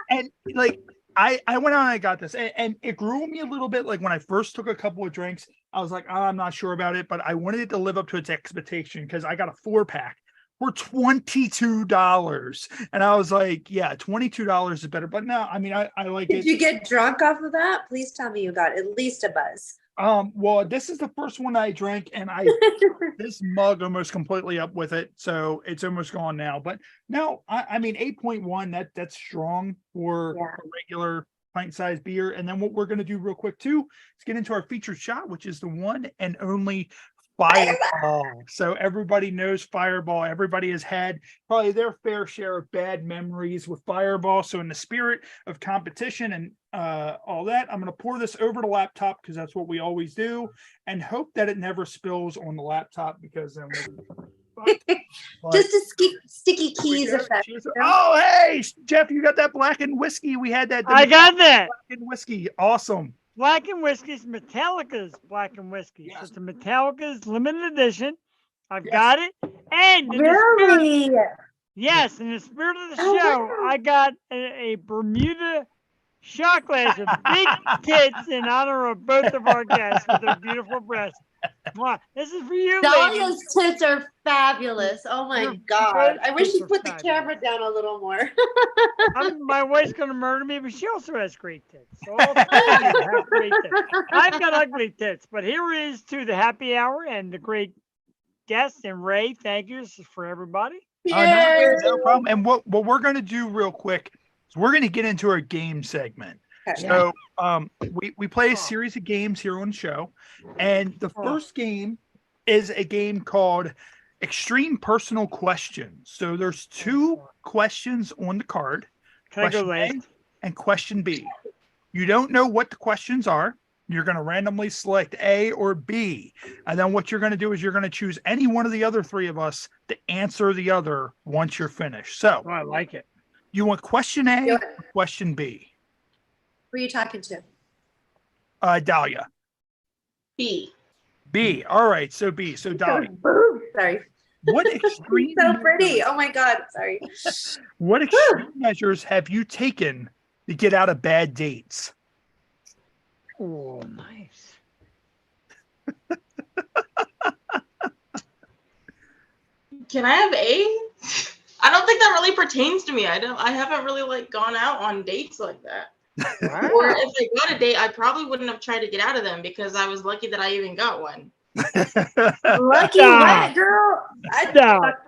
And like I went on and I got this, and it grew on me a little bit. Like when I first took a couple of drinks, I was like, oh, I'm not sure about it, but I wanted it to live up to its expectation because I got a 4-pack for $22. And I was like, yeah, $22 is better. But no, I mean, I like it. Did you get drunk off of that? Please tell me you got at least a buzz. Well, this is the first one I drank, and this mug almost completely up with it, so it's almost gone now. But no, I mean 8.1. That's strong for a regular pint-sized beer. And then what we're gonna do real quick too is get into our featured shot, which is the one and only Fireball. So everybody knows Fireball. Everybody has had probably their fair share of bad memories with Fireball. So in the spirit of competition and all that, I'm going to pour this over the laptop because that's what we always do, and hope that it never spills on the laptop because then just a sticky keys effect. Oh, hey, Jeff, you got that blackened whiskey? We had that. I got that blackened whiskey. Awesome. Blackened whiskey's Metallica's blackened whiskey. Yes. It's a Metallica's limited edition. I've got it. And really? Yes, in the spirit of the show, I got a Bermuda shot glass with big tits in honor of both of our guests with their beautiful breasts. This is for you, Dahlia's tits are fabulous. Oh my God. I wish you put the camera down a little more. My wife's going to murder me, but she also has great tits. So all three of you have great tits. I've got ugly tits, but here is to the happy hour and the great guests. And Ray, thank you. This is for everybody. No problem. And what we're going to do real quick is we're going to get into our game segment. So we play a series of games here on the show, and the first game is a game called Extreme Personal Questions. So there's 2 questions on the card. Can I go last? A and question B. You don't know what the questions are. You're going to randomly select A or B. And then what you're going to do is you're going to choose any one of the other 3 of us to answer the other once you're finished. So I like it. You want question A or question B? Who are you talking to? Dahlia. B. B. All right. So B. So Dahlia. Sorry. What extreme so pretty. Oh my God. Sorry. What extreme measures have you taken to get out of bad dates? Oh, nice. Can I have A? I don't think that really pertains to me. I haven't really gone out on dates like that. Wow. Or if I got a date, I probably wouldn't have tried to get out of them because I was lucky that I even got one. Lucky what, girl?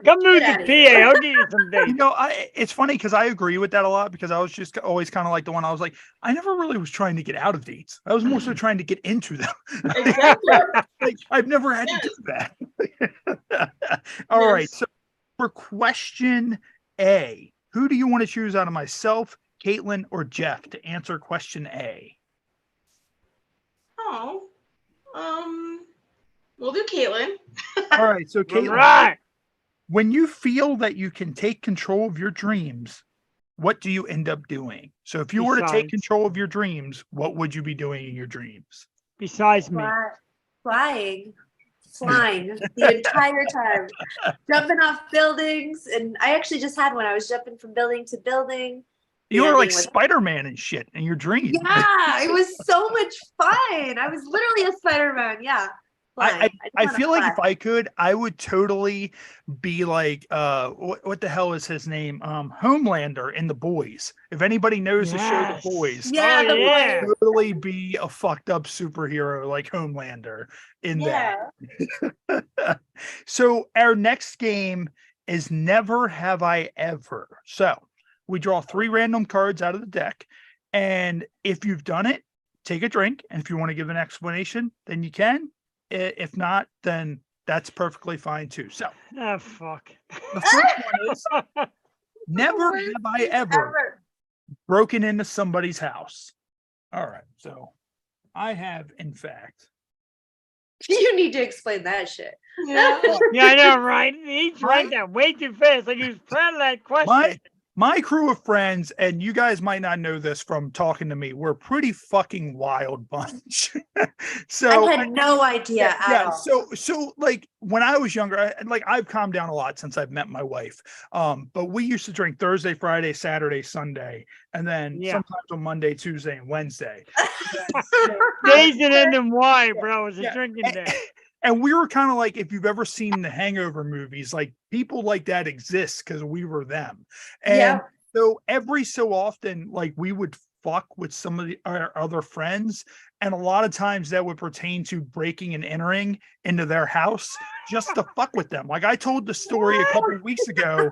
Come move to PA. I'll get you some dates. You know, it's funny because I agree with that a lot because I was just always kind of like the one I was like, I never really was trying to get out of dates. I was more so trying to get into them. Exactly. I've never had to do that. All right. So for question A, who do you want to choose out of myself, Caitlin, or Jeff to answer question A? We'll do Caitlin. All right, so Caitlin, when you feel that you can take control of your dreams, what do you end up doing? So if you were to take control of your dreams, what would you be doing in your dreams? Besides me. Flying the entire time. Jumping off buildings. And I actually just had one. I was jumping from building to building. You were like Spider-Man and shit in your dreams. Yeah, it was so much fun. I was literally a Spider-Man. Yeah. I feel like if I could, I would totally be like, what the hell is his name? Homelander in The Boys. If anybody knows the show The Boys, I would totally be a fucked up superhero like Homelander in that. So our next game is Never Have I Ever. So we draw 3 random cards out of the deck, and if you've done it, take a drink, and if you want to give an explanation, then you can. If not, then that's perfectly fine too. So, fuck. The first one is never have I ever broken into somebody's house. All right. So I have, in fact. You need to explain that shit. Yeah. Yeah, I know, right? He drank that way too fast. Like he was proud of that question. My crew of friends, and you guys might not know this from talking to me, we're a pretty fucking wild bunch. So I had no idea at all. So like when I was younger, I've calmed down a lot since I've met my wife. But we used to drink Thursday, Friday, Saturday, Sunday, and then sometimes on Monday, Tuesday, and Wednesday. Days that end in Y, bro. It's a drinking day. And we were kind of like, if you've ever seen the Hangover movies, like people like that exist because we were them. And so every so often, like we would fuck with some of our other friends. And a lot of times that would pertain to breaking and entering into their house just to fuck with them. Like I told the story a couple of weeks ago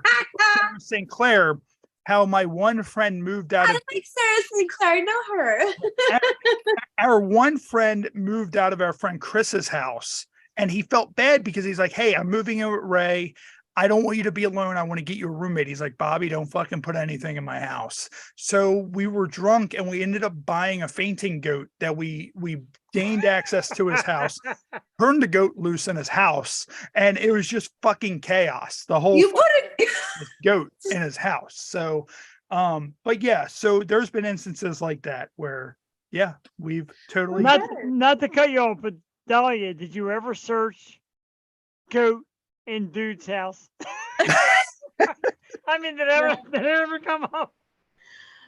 in St. Clair, how my one friend moved out of like Sarah St. Clair, I know her. Our one friend moved out of our friend Chris's house. And he felt bad because he's like, hey, I'm moving in with Ray. I don't want you to be alone. I want to get you a roommate. He's like, Bobby, don't fucking put anything in my house. So we were drunk and we ended up buying a fainting goat that we gained access to his house, turned the goat loose in his house. And it was just fucking chaos. The whole goat in his house. So, but yeah, so there's been instances like that where, we've totally. Not to cut you off, but Dahlia, did you ever search goat in dude's house? I mean, did it ever come up?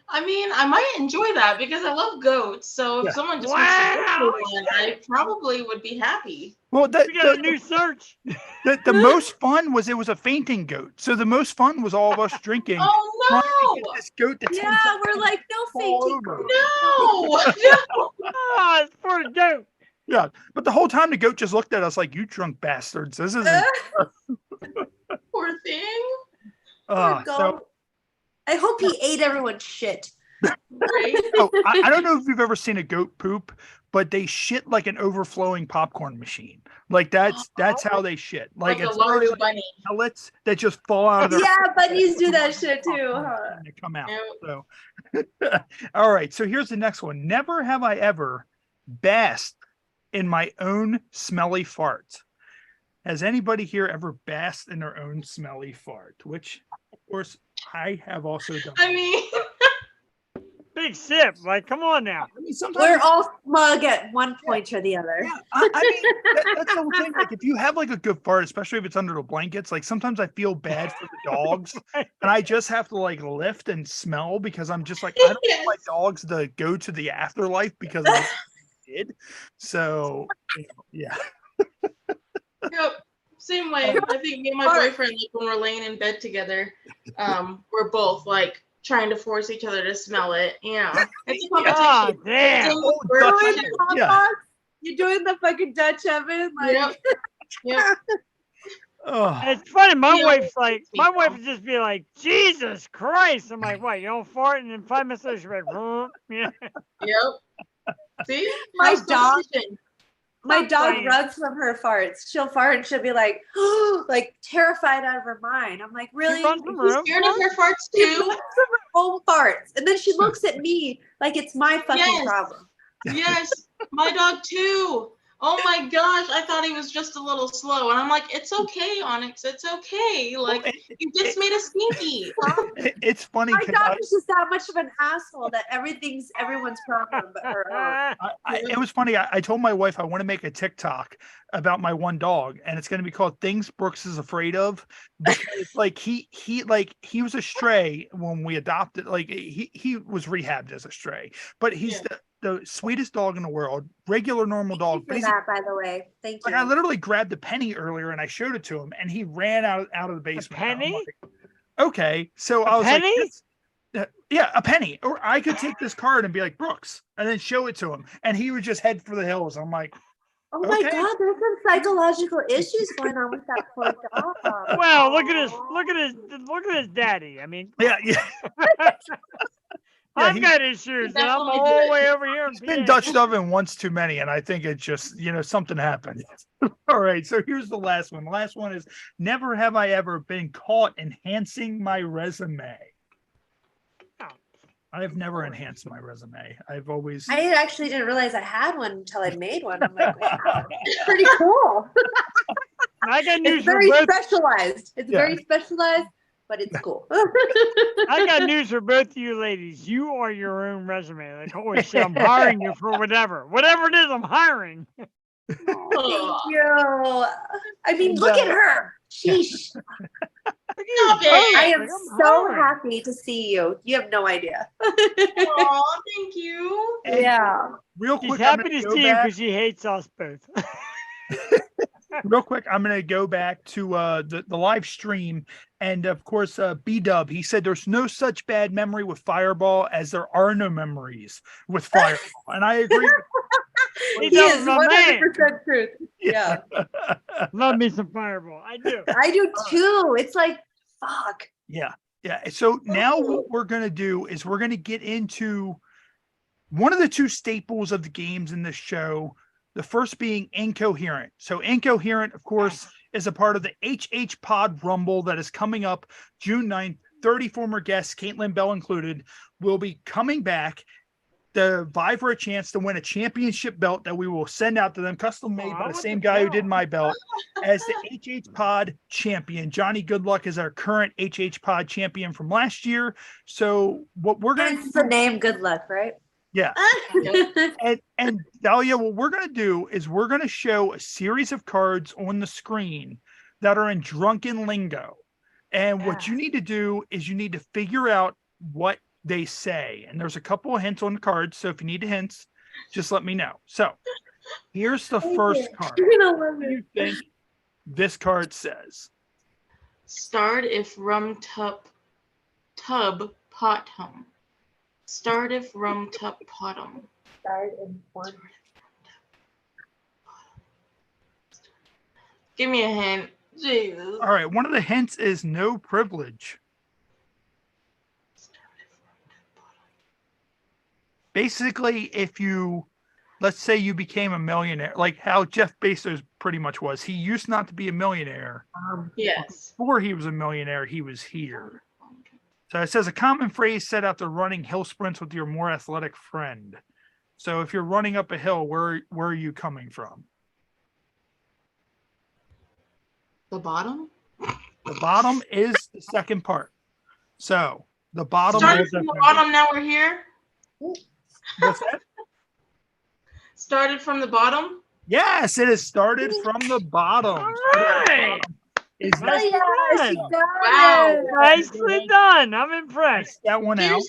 I mean, I might enjoy that because I love goats. So if someone just makes a goat one, I probably would be happy. Well, we got a new search. The most fun was it was a fainting goat. So the most fun was all of us drinking. Oh no! Trying to get this goat to we're like, no fainting goat. No! Oh, it's for the goat. Yeah, but the whole time the goat just looked at us like, you drunk bastards. This isn't. Poor thing. So, I hope he ate everyone's shit. Right? I don't know if you've ever seen a goat poop, but they shit like an overflowing popcorn machine. Like that's how they shit. Like it's a large bunny. Pellets that just fall out of their. Yeah, bunnies do that shit too. Huh? They come out. So, all right. So here's the next one. Never have I ever basked in my own smelly fart. Has anybody here ever basked in their own smelly fart? Which, of course, I have also done. I mean, big sip. Like, come on now. I mean, sometimes we're all smug at one point or the other. Yeah, I mean, that's the whole thing. Like, if you have like a good fart, especially if it's under the blankets, like sometimes I feel bad for the dogs, and I just have to like lift and smell because I'm just like, I don't want my dogs to go to the afterlife because I did. So, yeah. Yep. Same way. I think me and my boyfriend, like when we're laying in bed together, we're both like trying to force each other to smell it. Yeah. It's a competition. Oh, damn. You're doing the fucking Dutch oven. Like. Yep. Oh. It's funny. My wife would just be like, Jesus Christ. I'm like, what? You don't fart? And then 5 minutes later, she'll be like, yeah. Yep. See? My dog runs from her farts. She'll fart and she'll be like, oh, like terrified out of her mind. I'm like, really? She's scared of her farts too? She runs from her own farts. And then she looks at me like it's my fucking problem. Yes, my dog too. Oh my gosh, I thought he was just a little slow. And I'm like, it's okay, Onyx. It's okay. Like, you just made a stinky. It's funny. My dog is just that much of an asshole that everything's everyone's problem but her own. It was funny. I told my wife I want to make a TikTok about my one dog, and it's going to be called Things Brooks is Afraid of, because like he was a stray when we adopted. Like he was rehabbed as a stray, but he's the sweetest dog in the world, regular normal dog. Thank you for that, by the way. Thank you. Like I literally grabbed a penny earlier and I showed it to him, and he ran out of the basement. A penny? Like, okay, so I was like, yeah, a penny. Or I could take this card and be like, Brooks, and then show it to him, and he would just head for the hills. I'm like, oh my God, there's some psychological issues going on with that poor dog. Well, look at his daddy. I mean, yeah. I've got issues, and I'm all the way over here. He's been Dutched oven once too many, and I think it just, something happened. All right, so here's the last one. The last one is, never have I ever been caught enhancing my resume. I've never enhanced my resume. I've always... I actually didn't realize I had one until I made one. I'm like, wow, it's pretty cool. I got news It's very specialized. It's very specialized. but it's cool. I got news for both of you ladies. You are your own resume. Like always say, I'm hiring you for whatever. Whatever it is, I'm hiring. Thank you. I mean, look at her. Sheesh. I am so happy to see you. You have no idea. Oh, thank you. Yeah. Real She's quick, happy to see you because she hates us both. real quick, I'm going to go back to the live stream. And of course, B-Dub, he said there's no such bad memory with Fireball as there are no memories with Fireball. And I agree. He is 100% truth. Yeah. Love me some Fireball. I do. I do too. It's like, fuck. Yeah. Yeah. So now what we're going to do is we're going to get into one of the two staples of the games in this show. The first being Incoherent. So Incoherent, of course, is a part of the HH Pod Rumble that is coming up June 9th. 30 former guests, Caitlin Bell included, will be coming back to vie for a chance to win a championship belt that we will send out to them, custom made by the same guy who did my belt, as the HH Pod champion. Johnny Goodluck is our current HH Pod champion from last year. So what we're going to do, the name Good Luck, right? Yeah. and Dahlia, what we're going to do is we're going to show a series of cards on the screen that are in drunken lingo. And what you need to do is you need to figure out what they say. And there's a couple of hints on the cards. So if you need the hints, just let me know. So here's the first card. What do you think this card says? Start if rum tub pot hum. Start if rum tub pottum. Start in one. Give me a hint. Jesus. All right. One of the hints is no privilege. Basically, if you, let's say you became a millionaire, like how Jeff Bezos pretty much was. He used not to be a millionaire. Yes. Before he was a millionaire, he was here. So it says a common phrase set after running hill sprints with your more athletic friend. So if you're running up a hill, where are you coming from? The bottom? The bottom is the second part. So the bottom started from the bottom, now we're here. What's that? Started from the bottom? Yes, it is started from the bottom. All right. Is that wow. Nicely done. I'm impressed. That one out.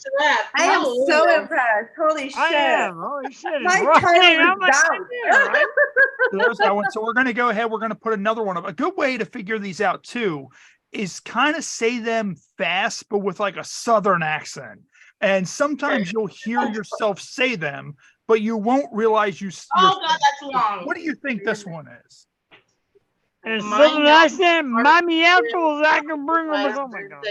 I am so impressed. Holy shit. I am. Holy shit. My right. title is down. Right? So there's that one. So we're going to go ahead. We're going to put another one up. A good way to figure these out too is kind of say them fast, but with like a Southern accent. And sometimes you'll hear yourself say them, but you won't realize you. Oh God, that's long. What do you think this one is? And Southern accent, mommy apples, I can bring them. Oh my God.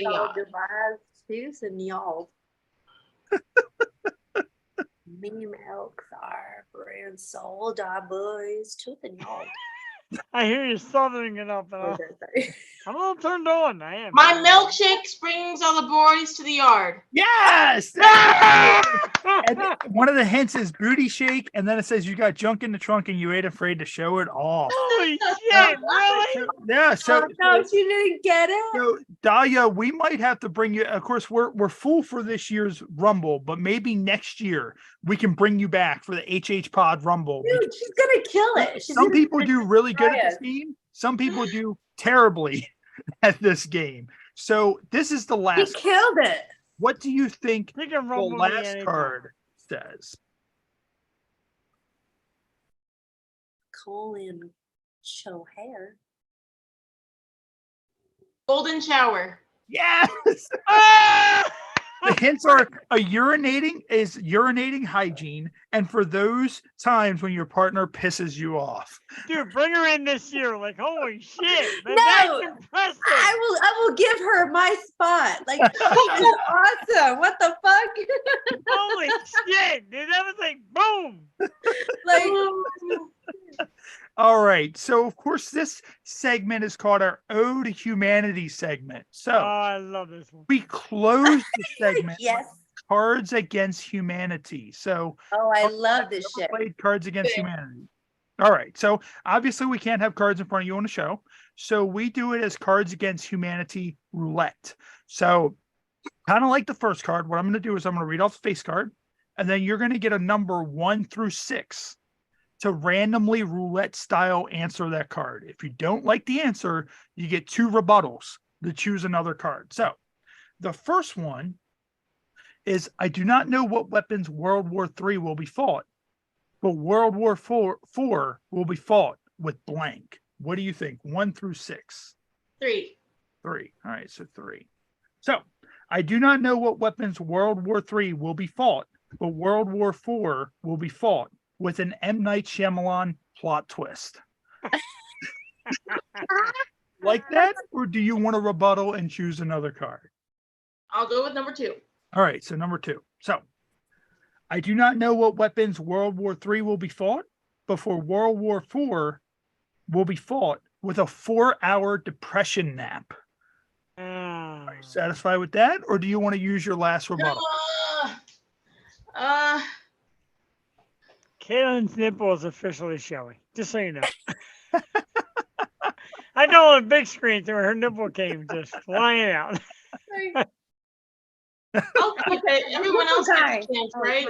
Mini milks are brand sold, our boys, tooth and yard. I hear you southering it up. I'm a little turned on. I am. My milkshake brings all the boys to the yard. Yes! And one of the hints is booty shake, and then it says you got junk in the trunk and you ain't afraid to show it off. Holy shit, really? Yeah, so no, she didn't get it. So Dahlia, we might have to bring you. Of course, we're full for this year's Rumble, but maybe next year we can bring you back for the HH Pod Rumble. Dude, she's gonna kill it. Some people do really good at this game. Some people do terribly at this game. So this is the last. She killed it. What do you think the last card says? Colin show hair. Golden shower. Yes. The hints are urinating hygiene, and for those times when your partner pisses you off. Dude, bring her in this year. Like, holy shit. No, that's impressive. I will give her my spot. Like, she is awesome. What the fuck? Holy shit, dude. That was like boom. Like, all right. So of course this segment is called our Ode to Humanity segment. So I love this one. We close the segment yes. with Cards Against Humanity. So I love this shit. Played Cards Against Humanity. All right. So obviously we can't have cards in front of you on the show. So we do it as Cards Against Humanity roulette. So kind of like the first card, what I'm going to do is I'm going to read off the face card, and then you're going to get a number 1 through 6 to randomly roulette style answer that card. If you don't like the answer, you get 2 rebuttals to choose another card. So the first one is, I do not know what weapons World War III will be fought, but World War IV will be fought with blank. What do you think? 1 through 6. 3. 3. All right, so 3. So I do not know what weapons World War III will be fought, but World War IV will be fought with an M. Night Shyamalan plot twist. Like that? Or do you want to rebuttal and choose another card? I'll go with number 2. All right, so number 2. So I do not know what weapons World War III will be fought, but for World War IV will be fought with a 4-hour depression nap. Are you satisfied with that, or do you want to use your last rebuttal? Caitlin's nipple is officially showing, just so you know. I know on the big screen where her nipple came just flying out. Okay, everyone else gets a chance, right?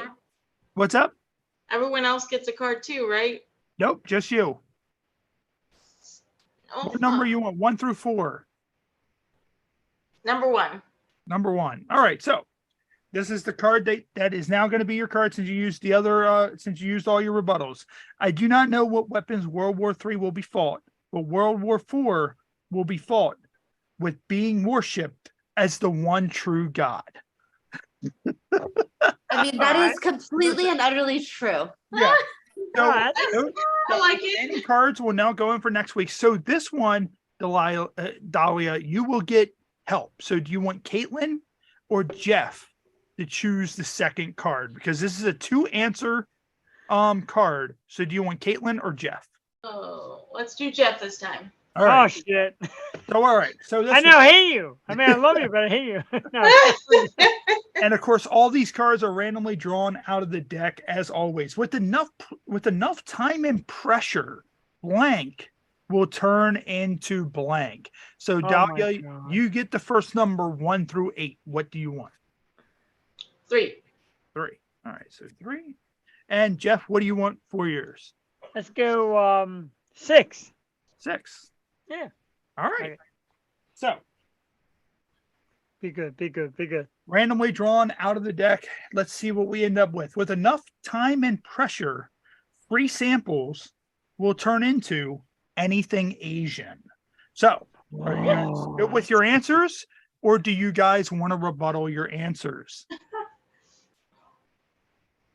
What's up? Everyone else gets a card too, right? Nope, just you. What number you want? 1 through 4. Number 1. Number 1. All right, so this is the card that is now going to be your card since you used the other since you used all your rebuttals. I do not know what weapons World War III will be fought, but World War IV will be fought with being worshipped as the one true God. I mean, that is completely and utterly true. Yeah. So, I like it. Any cards will now go in for next week. So this one, Dahlia, you will get help. So do you want Caitlin or Jeff to choose the second card? Because this is a 2-answer card. So do you want Caitlin or Jeff? Oh, let's do Jeff this time. All right. Oh shit! So all right. So this I know, hate you. I mean, I love you, but I hate you. No. And of course, all these cards are randomly drawn out of the deck as always. With enough time and pressure, blank will turn into blank. So Dahlia, you get the first number 1 through 8. What do you want? 3. 3. All right, so 3. And Jeff, what do you want for yours? Let's go 6. 6. Yeah. All right. Okay. So be good, be good, be good. Randomly drawn out of the deck. Let's see what we end up with. With enough time and pressure, free samples will turn into anything Asian. So, are you guys good with your answers, or do you guys want to rebuttal your answers?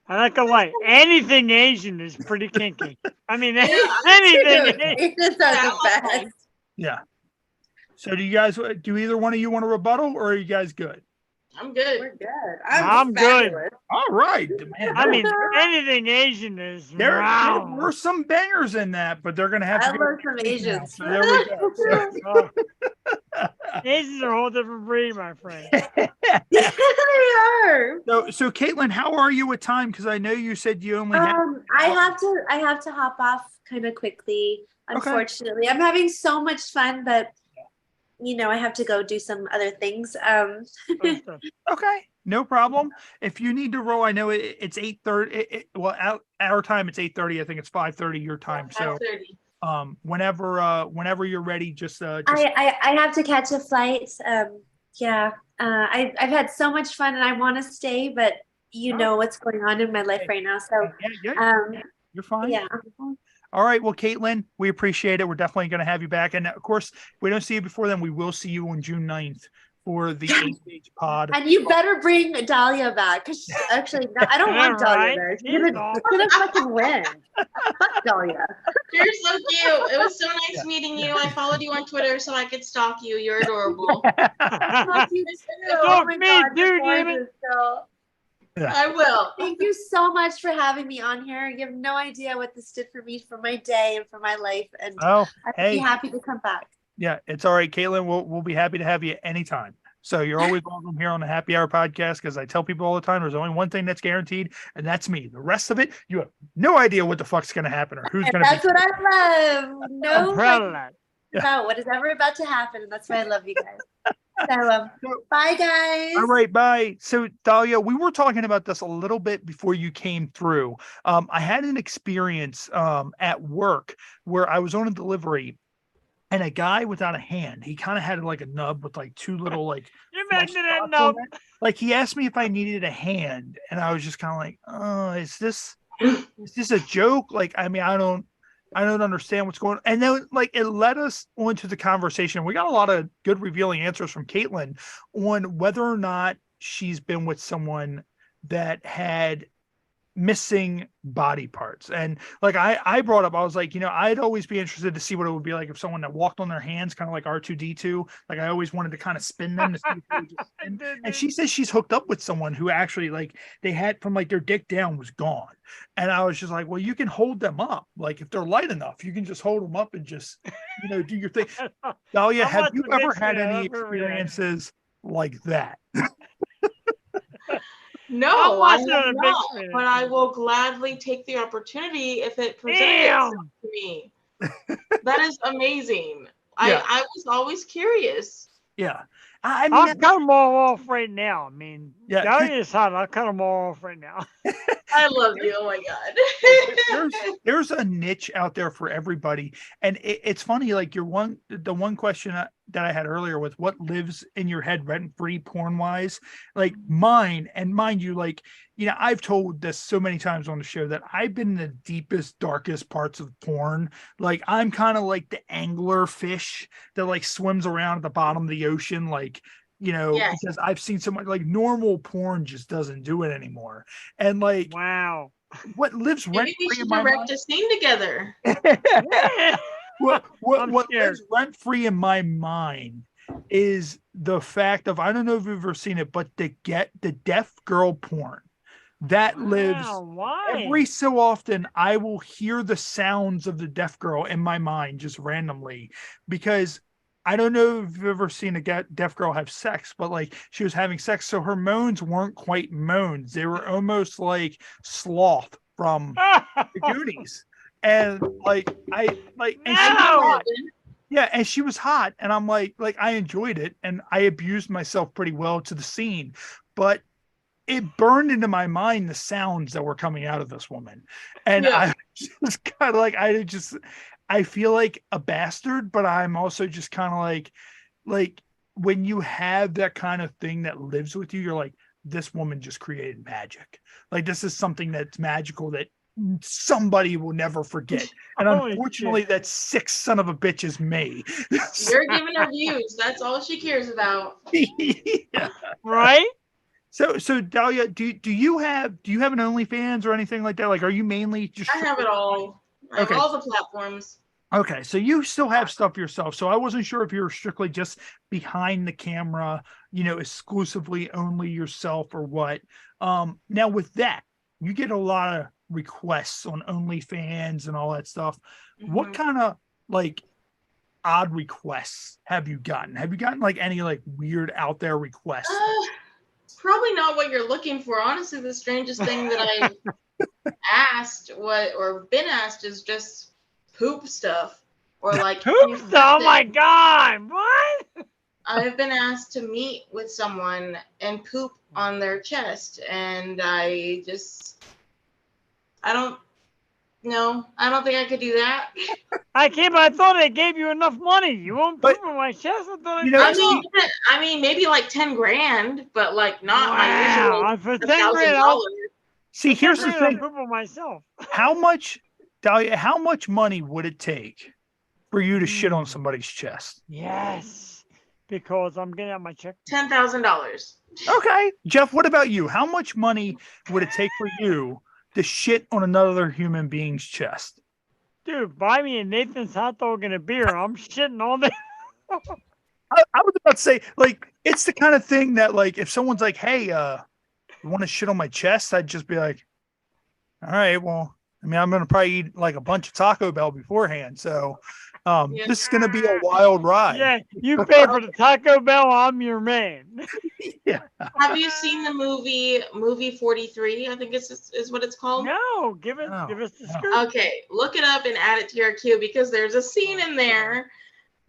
I like a lie. Anything Asian is pretty kinky. I mean, anything Asian. Yeah. So do either one of you want to rebuttal, or are you guys good? I'm good. We're good. I'm good. All right, man. I mean, anything Asian is There wow. were some bangers in that, but they're gonna have to I love some Asians. So there we go. Asians are a whole different breed, my friend. They are. So Caitlin, how are you with time? Because I know you said you only had I have to hop off kind of quickly. Unfortunately, I'm having so much fun, but I have to go do some other things. Okay, no problem. If you need to roll, I know it's 8:30. Well, our time it's 8:30. I think it's 5:30 your time. So, 5:30. Whenever you're ready, just I have to catch a flight. I've had so much fun, and I want to stay, but know what's going on in my life right now. So, you're fine. Yeah. All right. Well, Caitlin, we appreciate it. We're definitely going to have you back. And of course, if we don't see you before then, we will see you on June 9th for the 8-stage pod. And you better bring Dahlia back. Because actually, no, I don't want Dahlia there. She's gonna fucking win. Fuck Dahlia. You're so cute. It was so nice meeting you. I followed you on Twitter so I could stalk you. You're adorable. Stalk you too. Oh my God, you're gorgeous, girl. Yeah. I will. Thank you so much for having me on here. You have no idea what this did for me, for my day, and for my life. And I'd be happy to come back. Yeah, it's all right, Caitlin. We'll be happy to have you anytime. So you're always welcome here on the Happy Hour podcast, because I tell people all the time, there's only one thing that's guaranteed, and that's me. The rest of it, you have no idea what the fuck's going to happen or who's going to be. That's what I love. No, I'm proud of that. about what is ever about to happen. That's why I love you guys. So, bye, guys. All right, bye. So, Dahlia, we were talking about this a little bit before you came through. I had an experience at work where I was on a delivery, and a guy without a hand, he kind of had like a nub with like two little like. You mentioned that spots nub. on it. Like he asked me if I needed a hand, and I was just kind of like, "Oh, is this a joke?" Like, I mean, I don't understand what's going on. And then like it led us onto the conversation. We got a lot of good revealing answers from Caitlin on whether or not she's been with someone that had missing body parts. And like I brought up, I was like, I'd always be interested to see what it would be like if someone that walked on their hands, kind of like R2D2. Like I always wanted to kind of spin them to see if they would just spin. And she says she's hooked up with someone who actually like they had from like their dick down was gone. And I was just like, well, you can hold them up. Like if they're light enough, you can just hold them up and just, do your thing. Dahlia, have you ever had any experiences like that? No, I have not, but I will gladly take the opportunity if it presents itself to me. That is amazing. Yeah. I was always curious. Yeah. I mean, I'll cut them all off right now. I mean, yeah, Dahlia's hot. I'll cut them all off right now. I love you. Oh my God. there's a niche out there for everybody. And it's funny, like the one question that I had earlier with what lives in your head rent free porn wise, like mine, and mind you, like, I've told this so many times on the show that I've been in the deepest, darkest parts of porn. Like I'm kind of like the angler fish that like swims around at the bottom of the ocean. Like, Yes. because I've seen so much, like normal porn just doesn't do it anymore. And like, wow, what lives rent Maybe we should direct a scene together. what lives rent free in my mind is the fact of, I don't know if you've ever seen it, but the deaf girl porn that lives every so often. I will hear the sounds of the deaf girl in my mind just randomly, because I don't know if you've ever seen a deaf girl have sex, but like she was having sex, so her moans weren't quite moans; they were almost like Sloth from the Goonies. And like and she was hot, and I'm like I enjoyed it, and I abused myself pretty well to the scene, but it burned into my mind the sounds that were coming out of this woman, and I was kind of like I feel like a bastard, but I'm also just kind of like when you have that kind of thing that lives with you, you're like, this woman just created magic. Like this is something that's magical that somebody will never forget. And unfortunately, that sick son of a bitch is me. You're giving her views. That's all she cares about. Yeah. Right? So Dahlia, do you have an OnlyFans or anything like that? Like, are you mainly just? I have it all. I have all the platforms. Okay, so you still have stuff yourself. So I wasn't sure if you were strictly just behind the camera, exclusively only yourself or what. Now with that, you get a lot of requests on OnlyFans and all that stuff. Mm-hmm. What kind of like odd requests have you gotten? Have you gotten like any like weird out there requests? Probably not what you're looking for. Honestly, the strangest thing that I've been asked is just poop stuff, or like poop stuff. Oh my God, what? I've been asked to meet with someone and poop on their chest, and I don't think I could do that. I can't, but I thought they gave you enough money. You won't poop on my chest? I mean, maybe like 10 grand, but like not my usual for 10 grand. See, here's the thing. Poop on myself. How much, Dahlia, how much money would it take for you to shit on somebody's chest? Yes, because I'm getting out my check. $10,000. Okay. Jeff, what about you? How much money would it take for you to shit on another human being's chest? Dude, buy me a Nathan's hot dog and a beer. I'm shitting all day. I was about to say, like, it's the kind of thing that, like, if someone's like, hey, you want to shit on my chest? I'd just be like, all right, well, I mean, I'm going to probably eat like a bunch of Taco Bell beforehand. So, This is going to be a wild ride. Yeah, you pay for the Taco Bell, I'm your man. Yeah. Have you seen the movie 43? I think is what it's called. No, give us the scoop. Okay, look it up and add it to your queue because there's a scene in there,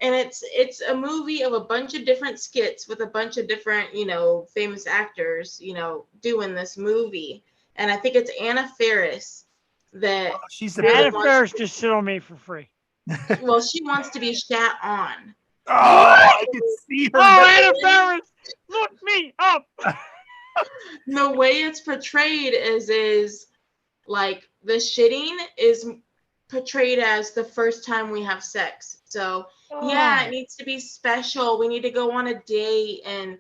and it's a movie of a bunch of different skits with a bunch of different, famous actors, doing this movie. And I think it's Anna Faris that she's the Anna Faris just sit on me for free. Well, she wants to be shat on. Oh, I can see her. Oh, Anna Faris, look me up. The way it's portrayed is like the shitting is portrayed as the first time we have sex. So yeah, it needs to be special. We need to go on a date and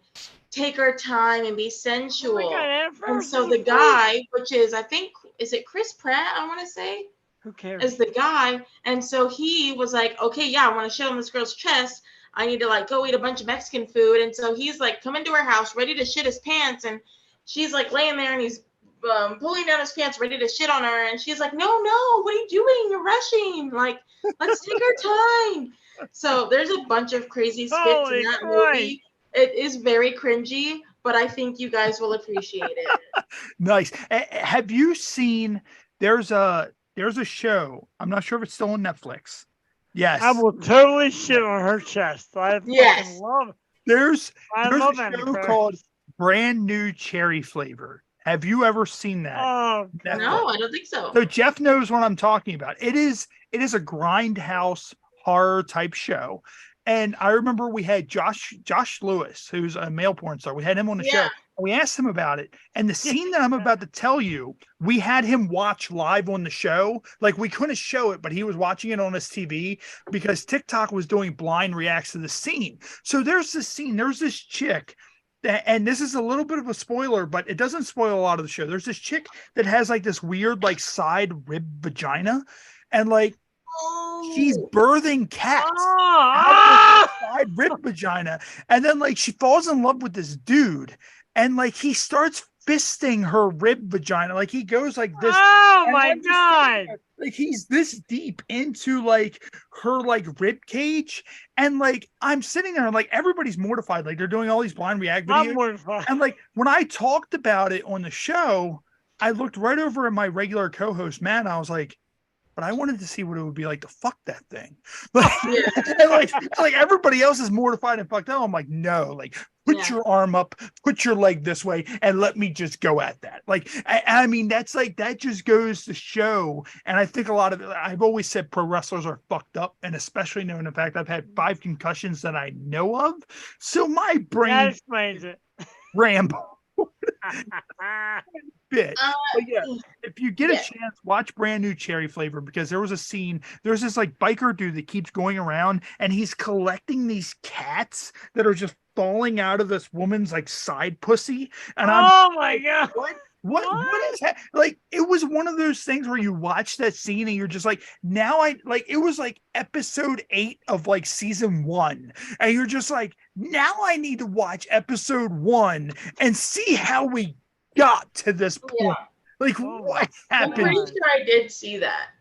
take our time and be sensual. Oh my God, and so the guy, which is, I think, is it Chris Pratt? I want to say. Who cares? Is the guy. And so he was like, okay, yeah, I want to shit on this girl's chest. I need to like go eat a bunch of Mexican food. And so he's like coming to her house ready to shit his pants. And she's like laying there and he's pulling down his pants ready to shit on her. And she's like, no, what are you doing? You're rushing. Like, let's take our time. So there's a bunch of crazy skits in that movie. It is very cringy, but I think you guys will appreciate it. Nice. Have you seen, there's a show, I'm not sure if it's still on Netflix. Yes. I will totally shit on her chest. I fucking love it. There's I a love show called Brand New Cherry Flavor. Have you ever seen that? Oh, no, I don't think so. So Jeff knows what I'm talking about. It is a grindhouse horror type show. And I remember we had Josh Lewis, who's a male porn star. We had him on the show. We asked him about it. And the scene that I'm about to tell you, we had him watch live on the show. Like, we couldn't show it, but he was watching it on his TV because TikTok was doing blind reacts to the scene. So there's this scene. There's this chick. And this is a little bit of a spoiler, but it doesn't spoil a lot of the show. There's this chick that has like this weird like side rib vagina. And like, she's birthing cats out of her side rib vagina. And then like she falls in love with this dude. And like he starts fisting her rib vagina. Like he goes like this. Oh my God. Like he's this deep into like her like rib cage. And like I'm sitting there and like everybody's mortified. Like they're doing all these blind react videos. I'm mortified. And like when I talked about it on the show, I looked right over at my regular co-host, Matt, and I was like, but I wanted to see what it would be like to fuck that thing. And like everybody else is mortified and fucked up. I'm like, no, like put your arm up, put your leg this way, and let me just go at that. Like, I mean, that's like, that just goes to show. And I think a lot of it, I've always said pro wrestlers are fucked up, and especially knowing the fact I've had 5 concussions that I know of. So my brain that explains it. Rambo. Bit. But yeah, if you get a chance, watch Brand New Cherry Flavor, because there was a scene, there's this like biker dude that keeps going around and he's collecting these cats that are just falling out of this woman's like side pussy. And my God. What is that? Like, it was one of those things where you watch that scene and you're just like, now it was like episode 8 of like season 1. And you're just like, now I need to watch episode 1 and see how we got to this point. Yeah. Like, what happened? I'm pretty sure I did see that.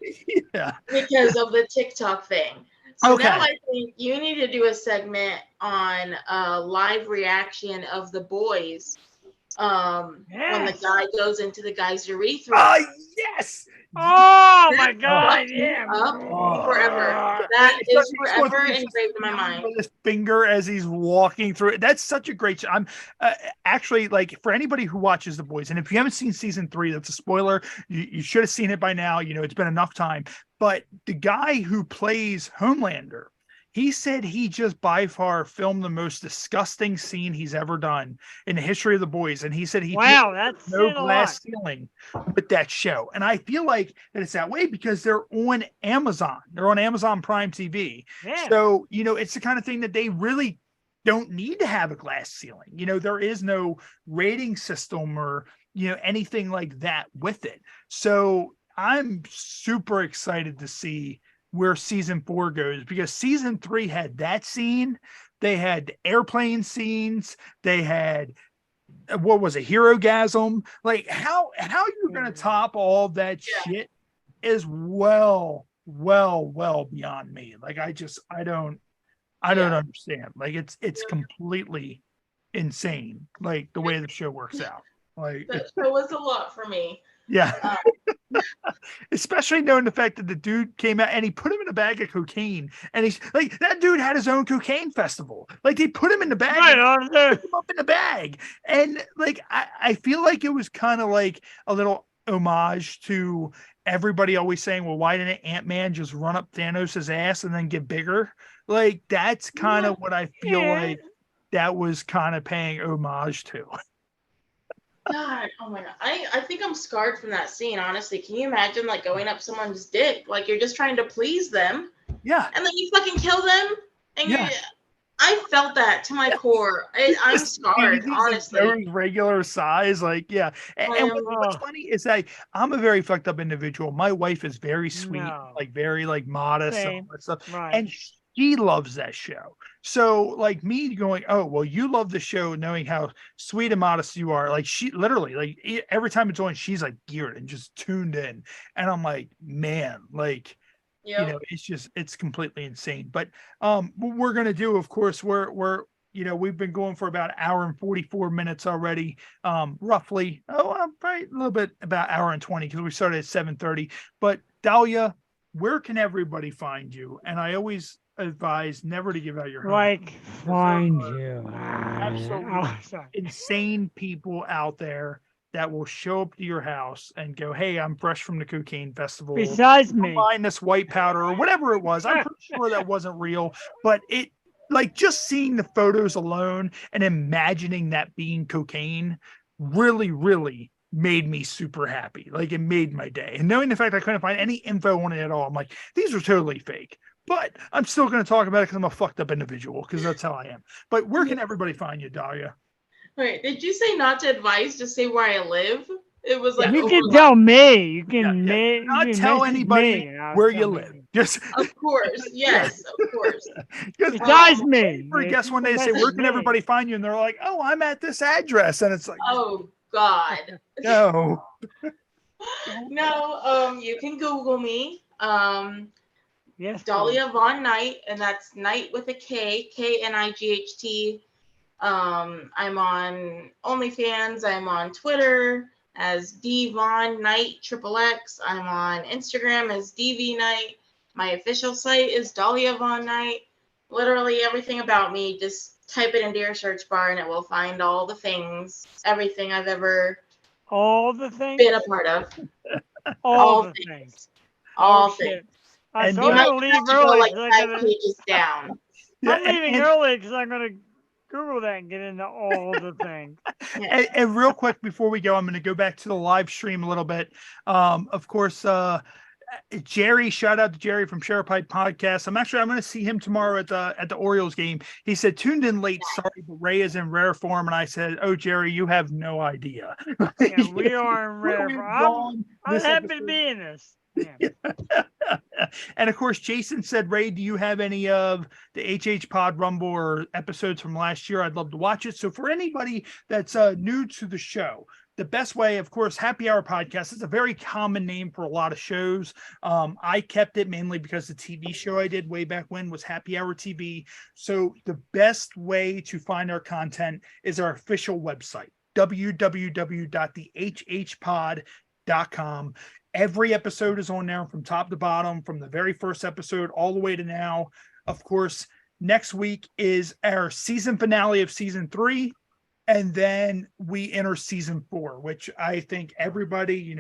Yeah. Because of the TikTok thing. So Okay. now I think you need to do a segment on live reaction of the boys. When the guy goes into the guy's urethra. Yes. Oh my God. Yeah. Up forever. That is forever engraved in my mind. His finger as he's walking through it. That's such a great show. I'm actually, like, for anybody who watches The Boys, and if you haven't seen season 3, that's a spoiler. You should have seen it by now. You know, it's been enough time. But the guy who plays Homelander, he said he just by far filmed the most disgusting scene he's ever done in the history of The Boys. And he said that's no glass ceiling with that show. And I feel like that it's that way because they're on Amazon. They're on Amazon Prime TV. Yeah. So, you know, it's the kind of thing that they really don't need to have a glass ceiling. You know, there is no rating system or, you know, anything like that with it. So I'm super excited to see where season 4 goes, because season 3 had that scene. They had airplane scenes. They had, what was it, Hero-gasm? Like, how you're going to top all that shit as well well beyond me. Like I don't understand. Like it's completely insane. Like the way the show works out. Like That show was a lot for me. yeah. Especially knowing the fact that the dude came out and he put him in a bag of cocaine, and he's like, that dude had his own cocaine festival. Like they put him in the bag, put him up in the bag, and like I feel like it was kind of like a little homage to everybody always saying, well, why didn't Ant-Man just run up Thanos' ass and then get bigger? Like that's kind of what I feel like that was kind of paying homage to. God, oh my God. I think I'm scarred from that scene, honestly. Can you imagine like going up someone's dick? Like you're just trying to please them. Yeah. And then you fucking kill them? And I felt that to my core. I'm scarred, honestly. Those regular size, like, yeah. And what's funny is that I'm a very fucked up individual. My wife is very sweet, like very like modest and all that stuff. Right. And she loves that show. So like me going, oh, well, you love the show, knowing how sweet and modest you are. Like she literally, like every time it's on, she's like geared and just tuned in. And I'm like, man, like, you know, it's completely insane. But what we're going to do, of course, we're we've been going for about an hour and 44 minutes already, roughly. Probably a little bit about hour and 20 because we started at 7:30. But Dahlia, where can everybody find you? And I always advise never to give out your home. Like find you. Absolutely insane people out there that will show up to your house and go, hey, I'm fresh from the cocaine festival. Besides me. Find this white powder or whatever it was. I'm pretty sure that wasn't real, but it like just seeing the photos alone and imagining that being cocaine really, really made me super happy. Like it made my day. And knowing the fact I couldn't find any info on it at all, I'm like, these are totally fake. But I'm still going to talk about it because I'm a fucked up individual, because that's how I am. But where can everybody find you, Dahlia? Wait, did you say not to advise, just say where I live? It was like you can tell me. You can not tell anybody where you live. Just of course, yes, of course. Besides me. Guess when they say where can everybody find you, and they're like, oh, I'm at this address, and it's like, oh God, no, no. You can Google me. Yes, Dahlia Von Knight, and that's Knight with a K, Knight. I'm on OnlyFans. I'm on Twitter as D Von Knight XXX. I'm on Instagram as DV Knight. My official site is Dahlia Von Knight. Literally everything about me, just type it into your search bar and it will find all the things, everything I've ever been a part of. all the things. All things. I'm you might leave have to early. go like 5 pages down. I'm leaving early because I'm going to Google that and get into all the things. And real quick before we go, I'm going to go back to the live stream a little bit. Of course, Jerry, shout out to Jerry from Share Pipe Podcast. I'm going to see him tomorrow at the Orioles game. He said, tuned in late, sorry, but Ray is in rare form. And I said, oh, Jerry, you have no idea. Yeah, we are in rare form. I'm happy to be in this. Yeah. And of course, Jason said, Ray, do you have any of the HH Pod Rumble or episodes from last year? I'd love to watch it. So for anybody that's new to the show, the best way, of course, Happy Hour Podcast is a very common name for a lot of shows. I kept it mainly because the TV show I did way back when was Happy Hour TV. So the best way to find our content is our official website, www.thehhpod.com. Every episode is on there from top to bottom, from the very first episode all the way to now. Of course, next week is our season finale of season 3. And then we enter season 4, which I think everybody,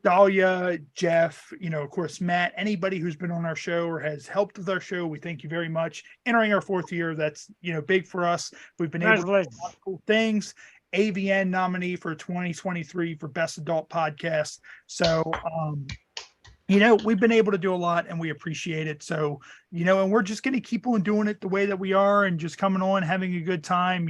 Dahlia, Jeff, of course, Matt, anybody who's been on our show or has helped with our show, we thank you very much. Entering our 4th year, that's, big for us. We've been able to do a lot of cool things. AVN nominee for 2023 for Best Adult Podcast. So, we've been able to do a lot and we appreciate it. So, and we're just going to keep on doing it the way that we are and just coming on, having a good time.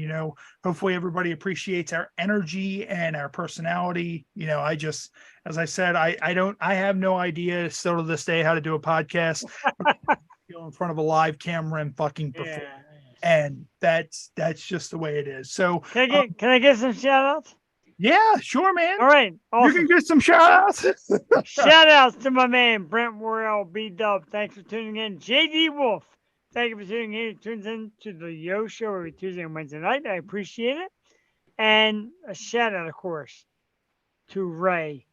Hopefully everybody appreciates our energy and our personality. As I said, I have no idea still to this day how to do a podcast in front of a live camera and fucking perform. And that's just the way it is. So can I get some shout outs? Yeah, sure, man. All right. Awesome. You can get some shout outs. Shout outs to my man, Brent Worrell, B-Dub. Thanks for tuning in. JD Wolf, thank you for tuning in. He tunes in to the Theyoshow every Tuesday and Wednesday night. I appreciate it. And a shout out, of course, to Ray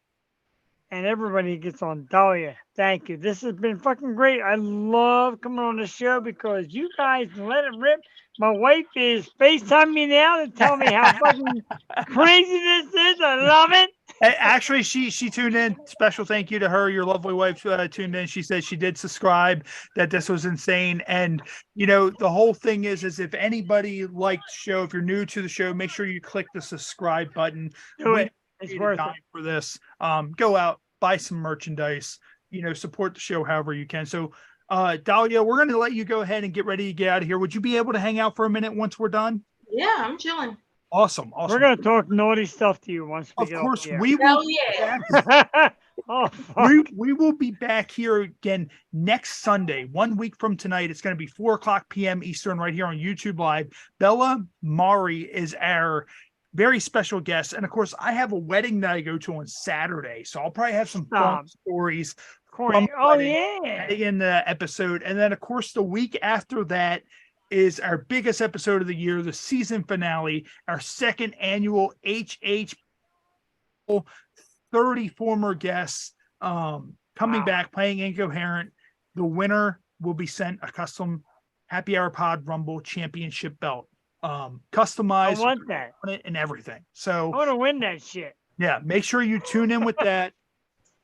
and everybody who gets on. Dahlia, thank you. This has been fucking great. I love coming on the show because you guys let it rip. My wife is FaceTiming me now to tell me how fucking crazy this is. I love it. Actually, she tuned in. Special thank you to her. Your lovely wife tuned in. She said she did subscribe, that this was insane. And, you know, the whole thing is if anybody liked the show, if you're new to the show, make sure you click the subscribe button. Do it. It's worth it. For this. Go out, buy some merchandise, you know, support the show however you can. So, Dahlia, we're going to let you go ahead and get ready to get out of here. Would you be able to hang out for a minute once we're done? Yeah, I'm chilling. Awesome. We're going to talk naughty stuff to you once we get off the air. We will. Yeah. Oh, we will be back here again next Sunday, 1 week from tonight. It's going to be 4:00 p.m. Eastern right here on YouTube Live. Bella Mari is our very special guest. And of course, I have a wedding that I go to on Saturday. So I'll probably have some fun stories from in the episode. And then, of course, the week after that is our biggest episode of the year, the season finale, our second annual HH 30 former guests coming back, playing Incoherent. The winner will be sent a custom Happy Hour Pod Rumble Championship belt. Customized, I want that, and everything. So I want to win that shit. Yeah, make sure you tune in with that,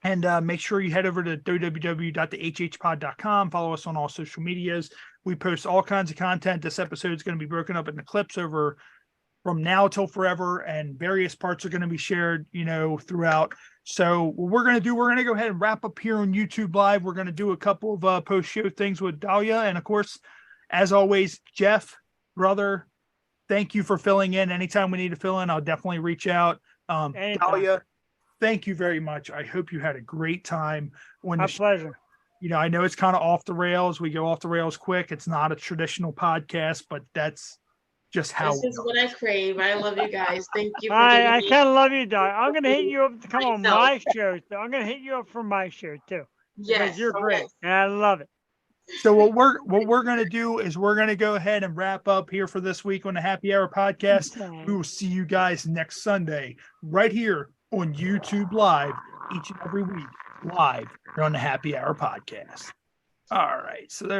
and make sure you head over to www.thehhpod.com. Follow us on all social medias. We post all kinds of content. This episode is going to be broken up into clips over from now till forever, and various parts are going to be shared, you know, throughout. So what we're going to do, we're going to go ahead and wrap up here on YouTube Live. We're going to do a couple of post-show things with Dahlia, and of course, as always, Jeff, brother, thank you for filling in. Anytime we need to fill in, I'll definitely reach out. Dahlia, thank you very much. I hope you had a great time. My pleasure. You know, I know it's kind of off the rails. We go off the rails quick. It's not a traditional podcast, but that's just how. This is what I crave. I love you guys. Thank you. I kind of love you, Dahlia. I'm going to hit you up to come on my show. I'm going to hit you up for my show too. Yes, you're great, and I love it. So what we're going to do is we're going to go ahead and wrap up here for this week on the Happy Hour podcast. We will see you guys next Sunday right here on YouTube Live each and every week live here on the Happy Hour podcast. All right. So there's